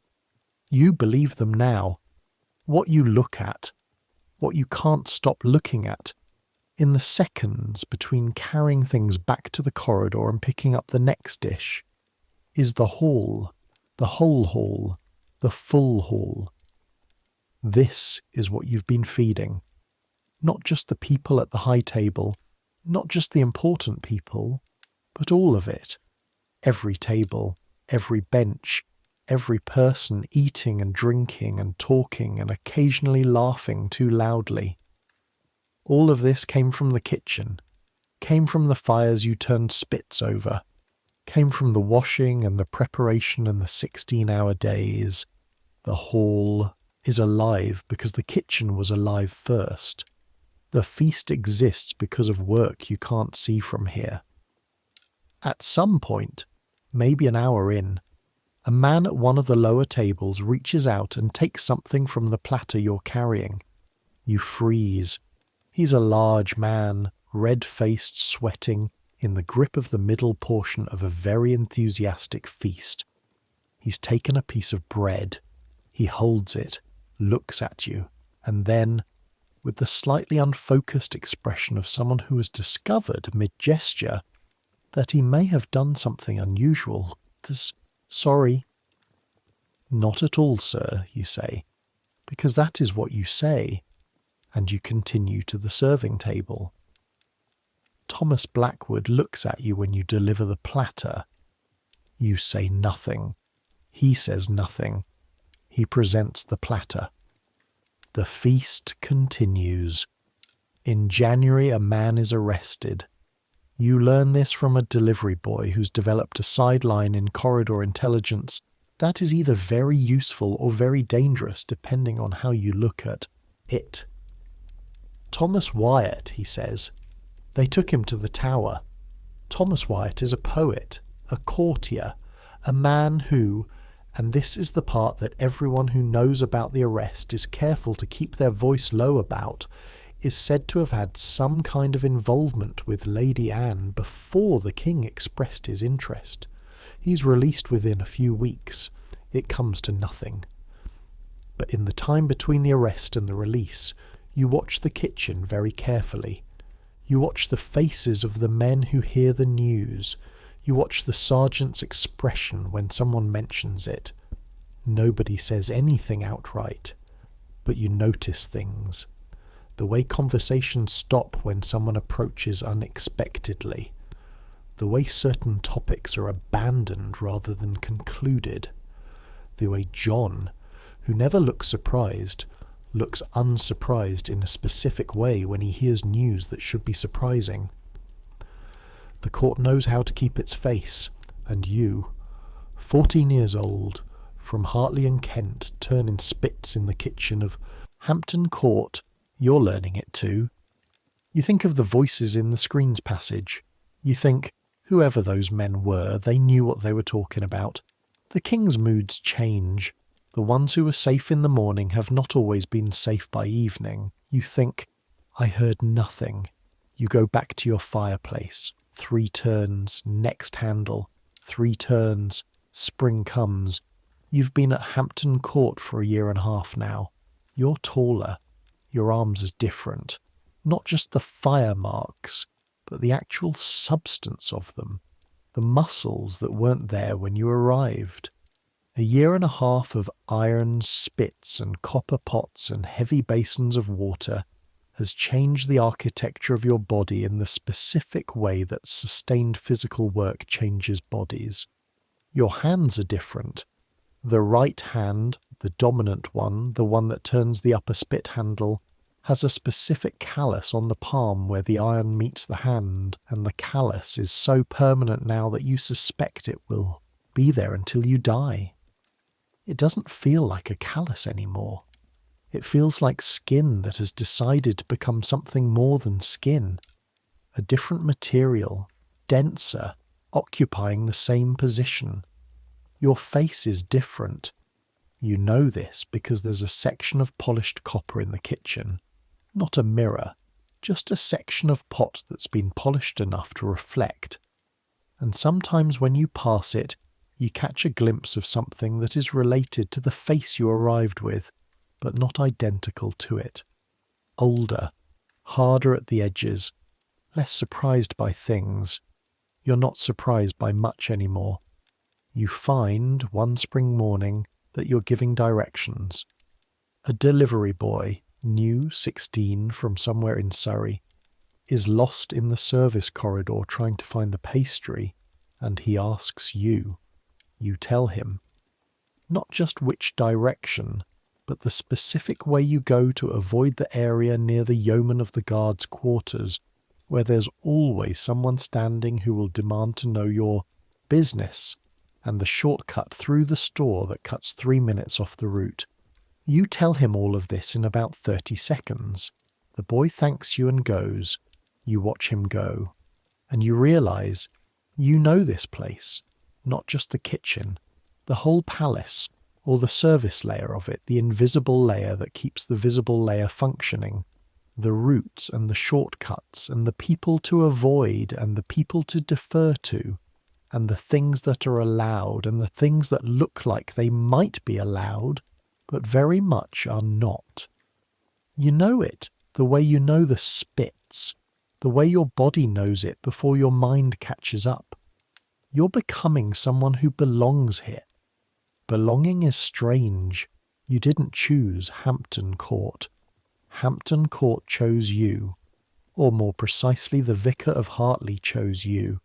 You believe them now. What you look at, what you can't stop looking at, in the seconds between carrying things back to the corridor and picking up the next dish, is the hall, the whole hall, the full hall. This is what you've been feeding. Not just the people at the high table, not just the important people, but all of it. Every table, every bench, every person eating and drinking and talking and occasionally laughing too loudly. All of this came from the kitchen, came from the fires you turned spits over, came from the washing and the preparation and the 16-hour days. The hall is alive because the kitchen was alive first. The feast exists because of work you can't see from here. At some point, maybe an hour in, a man at one of the lower tables reaches out and takes something from the platter you're carrying. You freeze. He's a large man, red-faced, sweating, in the grip of the middle portion of a very enthusiastic feast. He's taken a piece of bread. He holds it, looks at you, and then, with the slightly unfocused expression of someone who has discovered, mid-gesture, that he may have done something unusual, "Sorry." "Not at all, sir," you say, because that is what you say, and you continue to the serving table. Thomas Blackwood looks at you when you deliver the platter. You say nothing. He says nothing. He presents the platter. The feast continues. In January, a man is arrested. You learn this from a delivery boy who's developed a sideline in corridor intelligence that is either very useful or very dangerous depending on how you look at it. "Thomas Wyatt," he says. "They took him to the Tower. Thomas Wyatt is a poet, a courtier, a man who, and this is the part that everyone who knows about the arrest is careful to keep their voice low about, is said to have had some kind of involvement with Lady Anne before the king expressed his interest. He's released within a few weeks. it comes to nothing. But in the time between the arrest and the release, you watch the kitchen very carefully. You watch the faces of the men who hear the news. You watch the sergeant's expression when someone mentions it. Nobody says anything outright, but you notice things. The way conversations stop when someone approaches unexpectedly. The way certain topics are abandoned rather than concluded. The way John, who never looks surprised, looks unsurprised in a specific way when he hears news that should be surprising. The court knows how to keep its face, and you, 14 years old, from Hartley and Kent, turn in spits in the kitchen of Hampton Court. You're learning it too. You think of the voices in the screens passage. You think, whoever those men were, they knew what they were talking about. The king's moods change. The ones who were safe in the morning have not always been safe by evening. You think, I heard nothing. You go back to your fireplace. 3 turns, next handle. 3 turns, spring comes. You've been at Hampton Court for a year and a half now. You're taller. Your arms are different. Not just the fire marks, but the actual substance of them. The muscles that weren't there when you arrived. A year and a half of iron spits and copper pots and heavy basins of water has changed the architecture of your body in the specific way that sustained physical work changes bodies. Your hands are different. The right hand, the dominant one, the one that turns the upper spit handle, has a specific callus on the palm where the iron meets the hand, and the callus is so permanent now that you suspect it will be there until you die. It doesn't feel like a callus anymore. It feels like skin that has decided to become something more than skin. A different material, denser, occupying the same position. Your face is different. You know this because there's a section of polished copper in the kitchen. Not a mirror, just a section of pot that's been polished enough to reflect. And sometimes when you pass it, you catch a glimpse of something that is related to the face you arrived with, but not identical to it. Older, harder at the edges, less surprised by things. You're not surprised by much anymore. You find, one spring morning, that you're giving directions. A delivery boy, new, 16, from somewhere in Surrey, is lost in the service corridor trying to find the pastry, and he asks you. You tell him. Not just which direction, but the specific way you go to avoid the area near the yeoman of the guard's quarters, where there's always someone standing who will demand to know your business, and the shortcut through the store that cuts 3 minutes off the route. You tell him all of this in about 30 seconds. The boy thanks you and goes. You watch him go. And you realize you know this place, not just the kitchen, the whole palace, or the service layer of it, the invisible layer that keeps the visible layer functioning, the routes and the shortcuts and the people to avoid and the people to defer to, and the things that are allowed and the things that look like they might be allowed, but very much are not. You know it, the way you know the spits, the way your body knows it before your mind catches up. You're becoming someone who belongs here. Belonging is strange. You didn't choose Hampton Court. Hampton Court chose you, or more precisely the Vicar of Hartley chose you,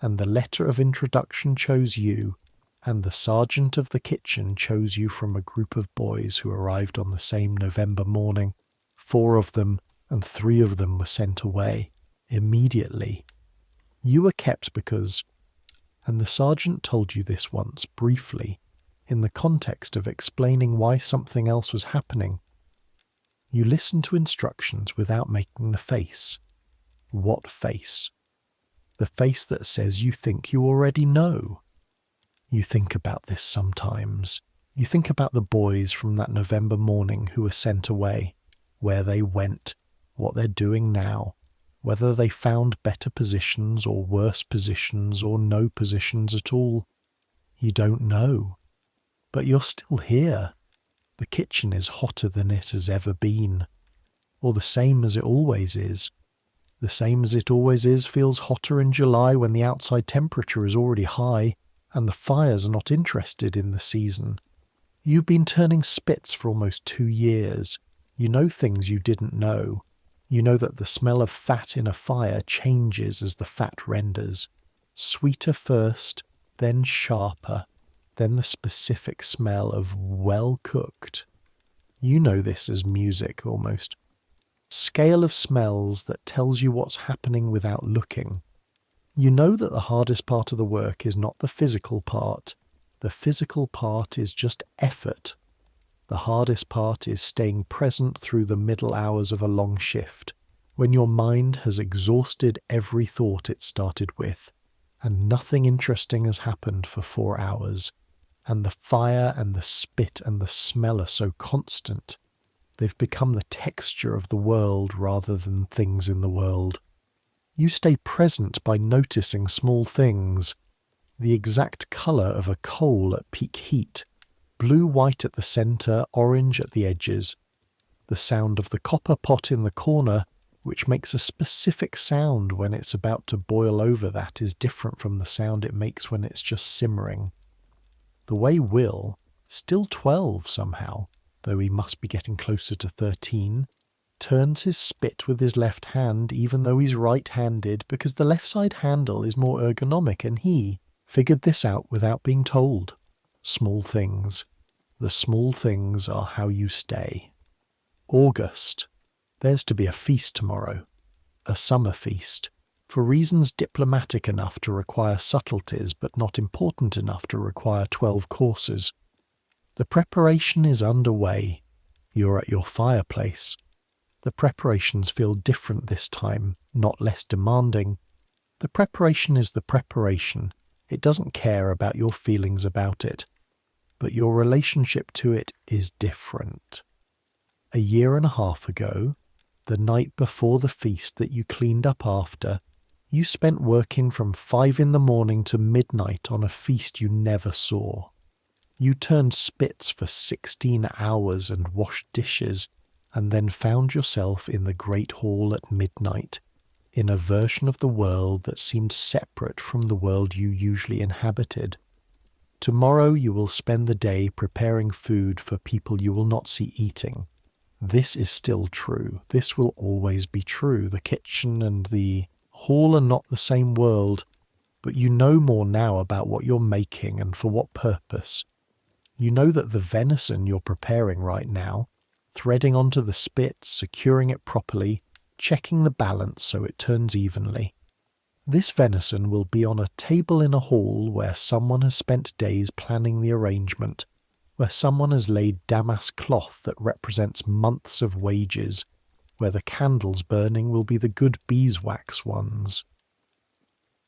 and the letter of introduction chose you, and the sergeant of the kitchen chose you from a group of boys who arrived on the same November morning. 4 of them, and 3 of them were sent away, immediately. You were kept because, and the sergeant told you this once, briefly, in the context of explaining why something else was happening. You listen to instructions without making the face. What face? The face that says you think you already know. You think about this sometimes. You think about the boys from that November morning who were sent away, where they went, what they're doing now, whether they found better positions or worse positions or no positions at all. You don't know. But you're still here. The kitchen is hotter than it has ever been, or the same as it always is. The same as it always is feels hotter in July when the outside temperature is already high and the fires are not interested in the season. You've been turning spits for almost 2 years. You know things you didn't know. You know that the smell of fat in a fire changes as the fat renders. Sweeter first, then sharper, then the specific smell of well cooked. You know this as music almost. Scale of smells that tells you what's happening without looking. You know that the hardest part of the work is not the physical part. The physical part is just effort. The hardest part is staying present through the middle hours of a long shift, when your mind has exhausted every thought it started with, and nothing interesting has happened for 4 hours, and the fire and the spit and the smell are so constant. They've become the texture of the world rather than things in the world. You stay present by noticing small things. The exact colour of a coal at peak heat, blue-white at the centre, orange at the edges. The sound of the copper pot in the corner, which makes a specific sound when it's about to boil over, that is different from the sound it makes when it's just simmering. The way Will, still 12 somehow, though he must be getting closer to 13, turns his spit with his left hand even though he's right-handed because the left side handle is more ergonomic, and he figured this out without being told. Small things. The small things are how you stay. August. There's to be a feast tomorrow. A summer feast. For reasons diplomatic enough to require subtleties but not important enough to require 12 courses. The preparation is underway. You're at your fireplace. The preparations feel different this time, not less demanding. The preparation is the preparation. It doesn't care about your feelings about it. But your relationship to it is different. A year and a half ago, the night before the feast that you cleaned up after, you spent working from 5 in the morning to midnight on a feast you never saw. You turned spits for 16 hours and washed dishes, and then found yourself in the Great Hall at midnight, in a version of the world that seemed separate from the world you usually inhabited. Tomorrow you will spend the day preparing food for people you will not see eating. This is still true. This will always be true. The kitchen and the hall are not the same world, but you know more now about what you're making and for what purpose. You know that the venison you're preparing right now, threading onto the spit, securing it properly, checking the balance so it turns evenly. This venison will be on a table in a hall where someone has spent days planning the arrangement, where someone has laid damask cloth that represents months of wages, where the candles burning will be the good beeswax ones.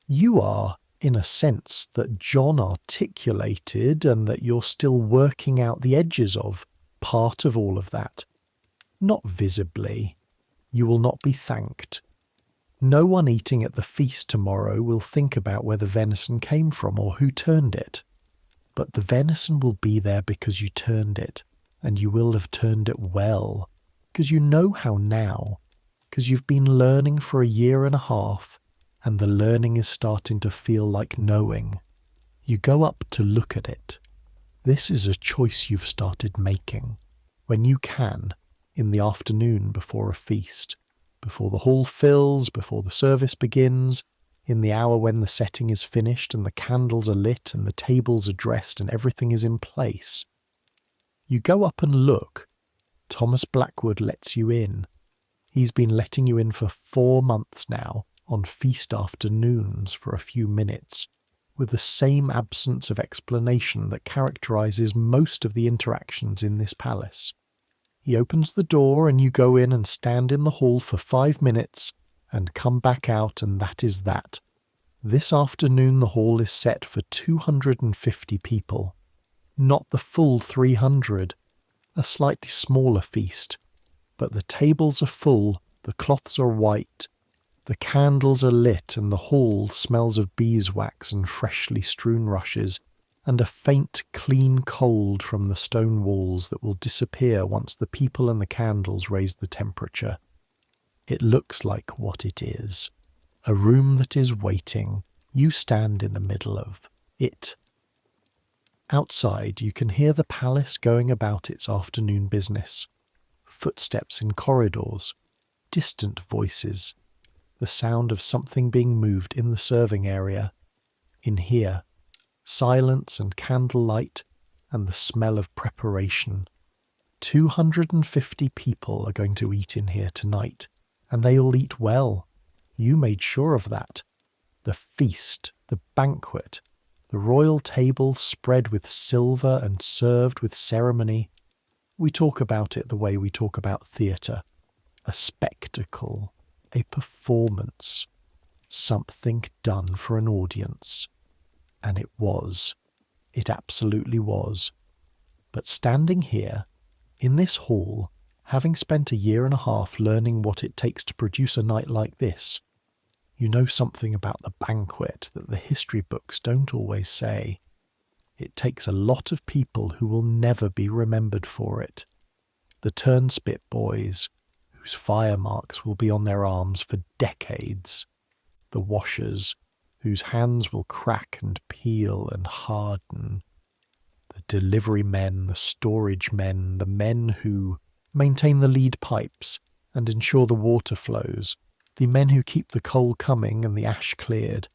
You are, in a sense that John articulated and that you're still working out the edges of, part of all of that. Not visibly. You will not be thanked. No one eating at the feast tomorrow will think about where the venison came from or who turned it. But the venison will be there because you turned it, and you will have turned it well, because you know how now, because you've been learning for a year and a half, and the learning is starting to feel like knowing. You go up to look at it. This is a choice you've started making, when you can, in the afternoon before a feast. Before the hall fills, before the service begins, in the hour when the setting is finished and the candles are lit and the tables are dressed and everything is in place. You go up and look. Thomas Blackwood lets you in. He's been letting you in for 4 months now, on feast afternoons for a few minutes, with the same absence of explanation that characterizes most of the interactions in this palace. He opens the door and you go in and stand in the hall for 5 minutes and come back out, and that is that. This afternoon the hall is set for 250 people. Not the full 300, a slightly smaller feast. But the tables are full, the cloths are white, the candles are lit, and the hall smells of beeswax and freshly strewn rushes, and a faint, clean cold from the stone walls that will disappear once the people and the candles raise the temperature. It looks like what it is. A room that is waiting. You stand in the middle of it. Outside, you can hear the palace going about its afternoon business. Footsteps in corridors, distant voices, the sound of something being moved in the serving area. In here, silence and candlelight and the smell of preparation. 250 people are going to eat in here tonight, and they all eat well. You made sure of that. The feast, the banquet, the royal table spread with silver and served with ceremony. We talk about it the way we talk about theatre. A spectacle, a performance, something done for an audience. And it was. It absolutely was. But standing here, in this hall, having spent a year and a half learning what it takes to produce a night like this, you know something about the banquet that the history books don't always say. It takes a lot of people who will never be remembered for it. The turnspit boys, whose fire marks will be on their arms for decades. The washers, whose hands will crack and peel and harden. The delivery men, the storage men, the men who maintain the lead pipes and ensure the water flows, the men who keep the coal coming and the ash cleared,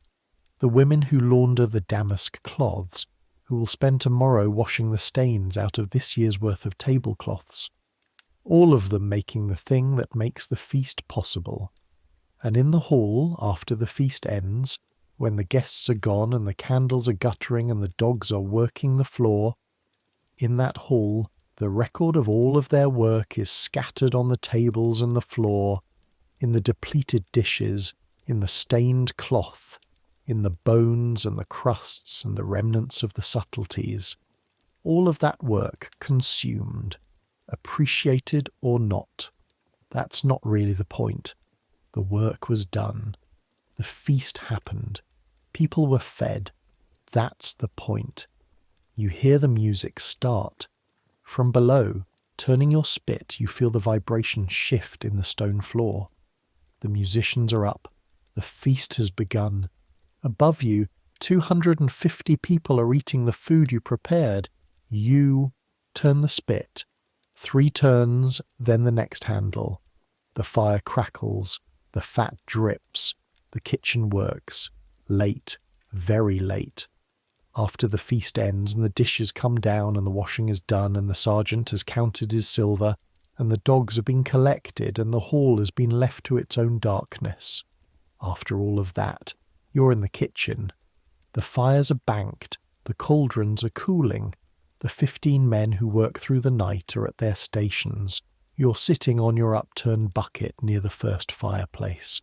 the women who launder the damask cloths, who will spend tomorrow washing the stains out of this year's worth of tablecloths, all of them making the thing that makes the feast possible. And in the hall, after the feast ends, when the guests are gone and the candles are guttering and the dogs are working the floor, in that hall, the record of all of their work is scattered on the tables and the floor, in the depleted dishes, in the stained cloth, in the bones and the crusts and the remnants of the subtleties. All of that work consumed, appreciated or not. That's not really the point. The work was done. The feast happened. People were fed. That's the point. You hear the music start. From below, turning your spit, you feel the vibration shift in the stone floor. The musicians are up. The feast has begun. Above you, 250 people are eating the food you prepared. You turn the spit. 3 turns, then the next handle. The fire crackles. The fat drips. The kitchen works. Late, very late. After the feast ends and the dishes come down and the washing is done and the sergeant has counted his silver and the dogs have been collected and the hall has been left to its own darkness. After all of that, you're in the kitchen. The fires are banked, the cauldrons are cooling. The 15 men who work through the night are at their stations. You're sitting on your upturned bucket near the first fireplace.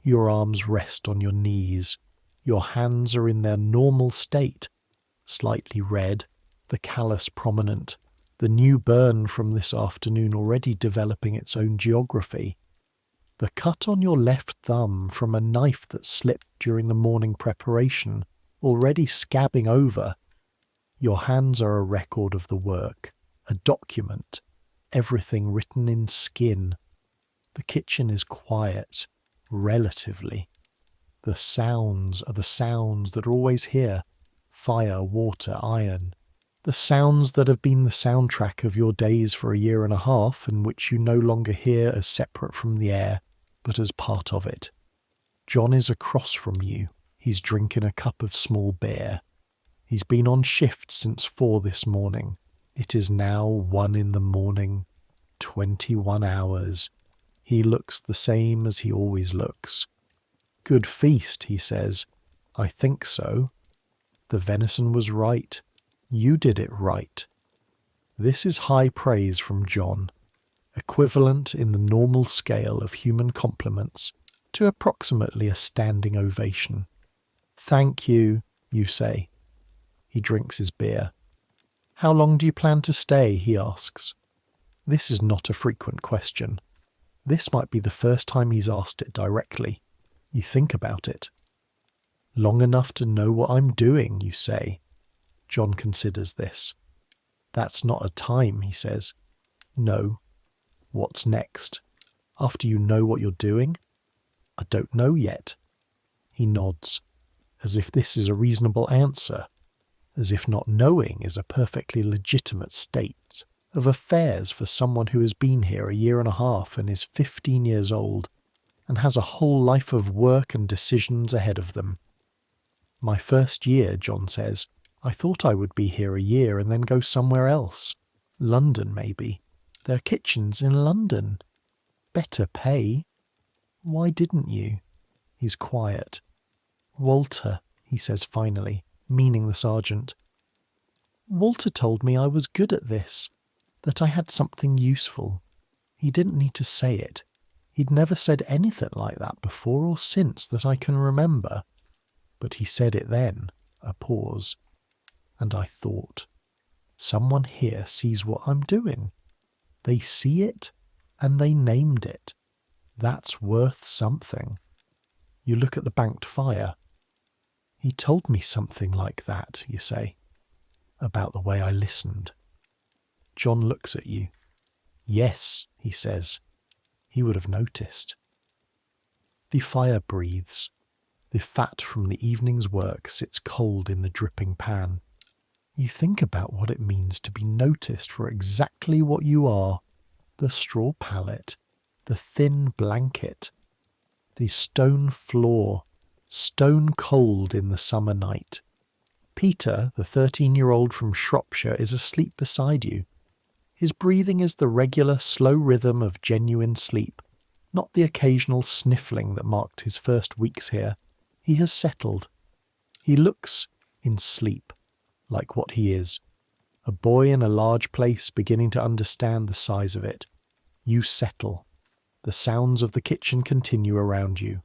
Your arms rest on your knees. Your hands are in their normal state, slightly red, the callus prominent, the new burn from this afternoon already developing its own geography. The cut on your left thumb from a knife that slipped during the morning preparation, already scabbing over. Your hands are a record of the work, a document, everything written in skin. The kitchen is quiet, relatively. The sounds are the sounds that are always here. Fire, water, iron. The sounds that have been the soundtrack of your days for a year and a half and which you no longer hear as separate from the air, but as part of it. John is across from you. He's drinking a cup of small beer. He's been on shift since 4 this morning. It is now 1 in the morning. 21 hours. He looks the same as he always looks. Good feast, he says. I think so. The venison was right. You did it right. This is high praise from John, equivalent in the normal scale of human compliments to approximately a standing ovation. Thank you, you say. He drinks his beer. How long do you plan to stay, he asks. This is not a frequent question. This might be the first time he's asked it directly. You think about it. Long enough to know what I'm doing, you say. John considers this. That's not a time, he says. No. What's next? After you know what you're doing? I don't know yet. He nods, as if this is a reasonable answer, as if not knowing is a perfectly legitimate state of affairs for someone who has been here a year and a half and is 15 years old and has a whole life of work and decisions ahead of them. My first year, John says, I thought I would be here a year and then go somewhere else. London, maybe. There are kitchens in London. Better pay. Why didn't you? He's quiet. Walter, he says finally, meaning the sergeant. Walter told me I was good at this, that I had something useful. He didn't need to say it. He'd never said anything like that before or since that I can remember. But he said it then, a pause. And I thought, someone here sees what I'm doing. They see it, and they named it. That's worth something. You look at the banked fire. He told me something like that, you say, about the way I listened. John looks at you. Yes, he says. He would have noticed. The fire breathes. The fat from the evening's work sits cold in the dripping pan. You think about what it means to be noticed for exactly what you are. The straw pallet, the thin blanket, the stone floor, stone cold in the summer night. Peter, the 13-year-old from Shropshire, is asleep beside you. His breathing is the regular, slow rhythm of genuine sleep, not the occasional sniffling that marked his first weeks here. He has settled. He looks, in sleep, like what he is. A boy in a large place beginning to understand the size of it. You settle. The sounds of the kitchen continue around you.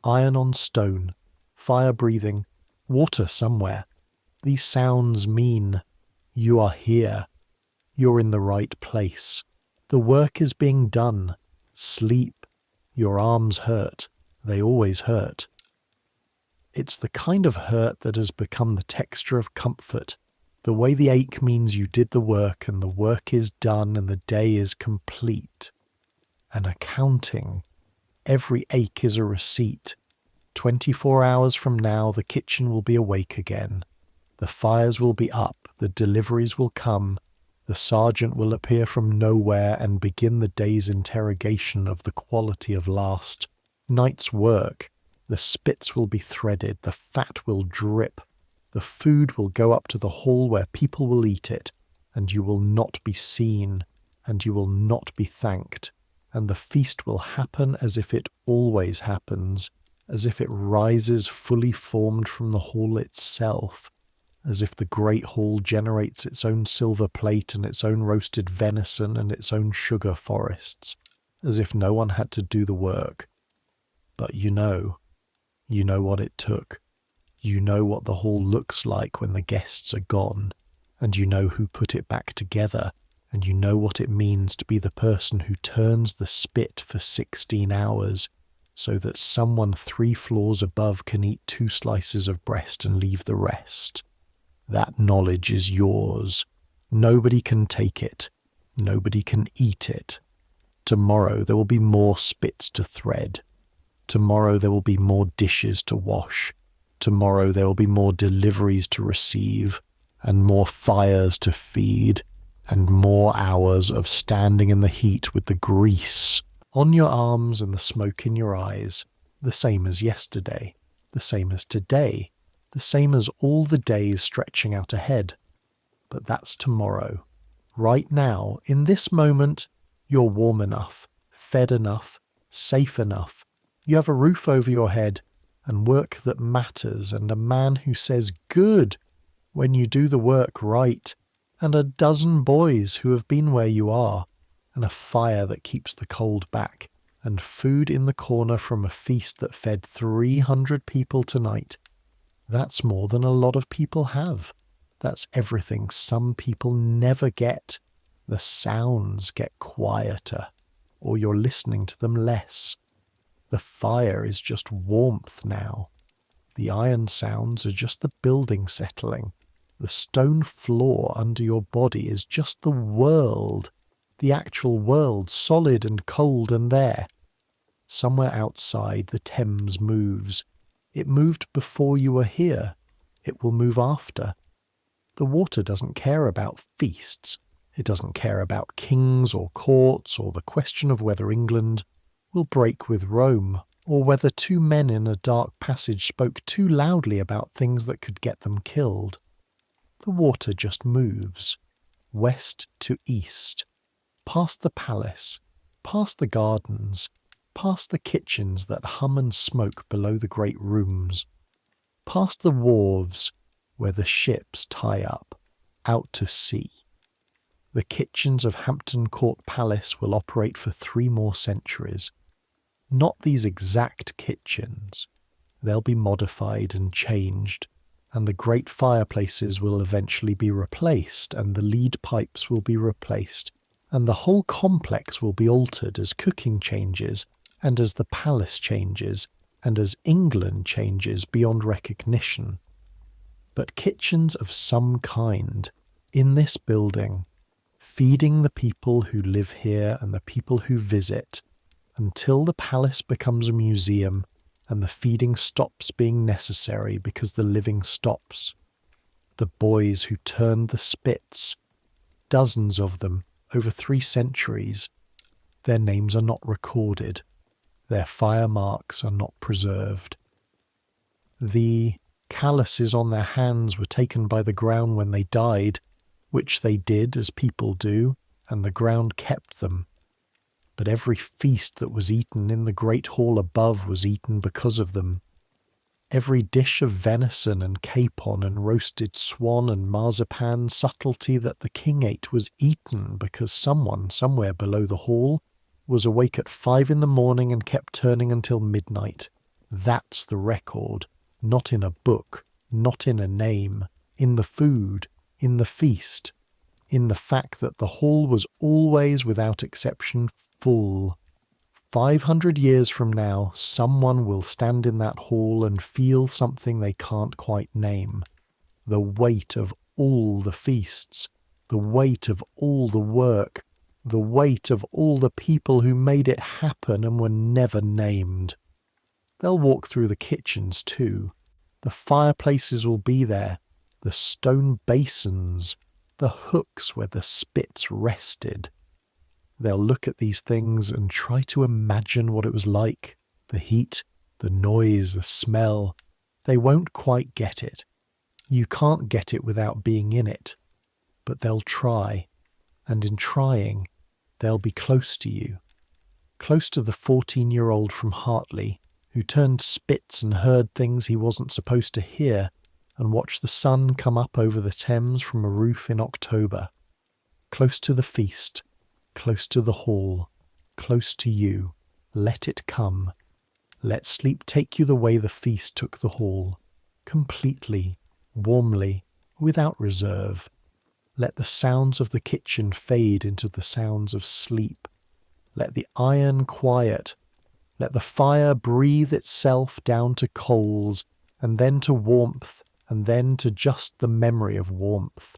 Iron on stone, fire breathing, water somewhere. These sounds mean you are here. You're in the right place. The work is being done. Sleep. Your arms hurt. They always hurt. It's the kind of hurt that has become the texture of comfort. The way the ache means you did the work and the work is done and the day is complete. An accounting. Every ache is a receipt. 24 hours from now the kitchen will be awake again. The fires will be up, the deliveries will come, the sergeant will appear from nowhere and begin the day's interrogation of the quality of last night's work. The spits will be threaded, the fat will drip, the food will go up to the hall where people will eat it, and you will not be seen, and you will not be thanked, and the feast will happen as if it always happens, as if it rises fully formed from the hall itself, as if the great hall generates its own silver plate and its own roasted venison and its own sugar forests, as if no one had to do the work. But you know what it took. You know what the hall looks like when the guests are gone, and you know who put it back together, and you know what it means to be the person who turns the spit for 16 hours, so that someone 3 floors above can eat 2 slices of breast and leave the rest. That knowledge is yours. Nobody can take it. Nobody can eat it. Tomorrow there will be more spits to thread. Tomorrow there will be more dishes to wash. Tomorrow there will be more deliveries to receive, and more fires to feed, and more hours of standing in the heat with the grease on your arms and the smoke in your eyes, the same as yesterday, the same as today, the same as all the days stretching out ahead. But that's tomorrow. Right now, in this moment, you're warm enough, fed enough, safe enough. You have a roof over your head, and work that matters, and a man who says good when you do the work right, and a dozen boys who have been where you are, and a fire that keeps the cold back, and food in the corner from a feast that fed 300 people tonight. That's more than a lot of people have. That's everything some people never get. The sounds get quieter, or you're listening to them less. The fire is just warmth now. The iron sounds are just the building settling. The stone floor under your body is just the world, the actual world, solid and cold and there. Somewhere outside, the Thames moves. It moved before you were here. It will move after. The water doesn't care about feasts. It doesn't care about kings or courts or the question of whether England will break with Rome or whether two men in a dark passage spoke too loudly about things that could get them killed. The water just moves, west to east, past the palace, past the gardens, past the kitchens that hum and smoke below the great rooms, past the wharves where the ships tie up, out to sea. The kitchens of Hampton Court Palace will operate for 3 more centuries. Not these exact kitchens. They'll be modified and changed, and the great fireplaces will eventually be replaced, and the lead pipes will be replaced, and the whole complex will be altered as cooking changes, and as the palace changes, and as England changes beyond recognition. But kitchens of some kind, in this building, feeding the people who live here and the people who visit, until the palace becomes a museum and the feeding stops being necessary because the living stops. The boys who turned the spits, dozens of them over 3 centuries, their names are not recorded, their fire marks are not preserved. The calluses on their hands were taken by the ground when they died, which they did as people do, and the ground kept them. But every feast that was eaten in the great hall above was eaten because of them. Every dish of venison and capon and roasted swan and marzipan subtlety that the king ate was eaten because someone somewhere below the hall was awake at 5 in the morning and kept turning until midnight. That's the record, not in a book, not in a name, in the food, in the feast, in the fact that the hall was always, without exception, full. 500 years from now, someone will stand in that hall and feel something they can't quite name. The weight of all the feasts, the weight of all the work, the weight of all the people who made it happen and were never named. They'll walk through the kitchens too. The fireplaces will be there, the stone basins, the hooks where the spits rested. They'll look at these things and try to imagine what it was like, the heat, the noise, the smell. They won't quite get it. You can't get it without being in it. But they'll try, and in trying, they'll be close to you. Close to the 14-year-old from Hartley, who turned spits and heard things he wasn't supposed to hear, and watched the sun come up over the Thames from a roof in October. Close to the feast, close to the hall, close to you. Let it come. Let sleep take you the way the feast took the hall, completely, warmly, without reserve. Let the sounds of the kitchen fade into the sounds of sleep. Let the iron quiet. Let the fire breathe itself down to coals, and then to warmth, and then to just the memory of warmth.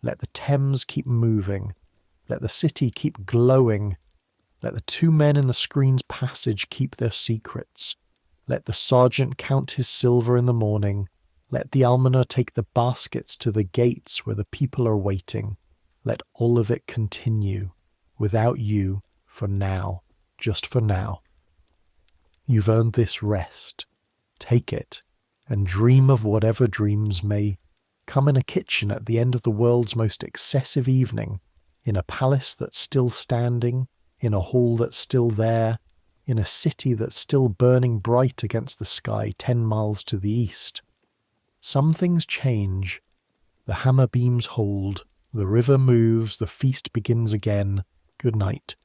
Let the Thames keep moving. Let the city keep glowing. Let the 2 men in the screen's passage keep their secrets. Let the sergeant count his silver in the morning. Let the almoner take the baskets to the gates where the people are waiting. Let all of it continue, without you, for now, just for now. You've earned this rest. Take it, and dream of whatever dreams may come in a kitchen at the end of the world's most excessive evening, in a palace that's still standing, in a hall that's still there, in a city that's still burning bright against the sky 10 miles to the east. Some things change. The hammer beams hold, the river moves, the feast begins again. Good night.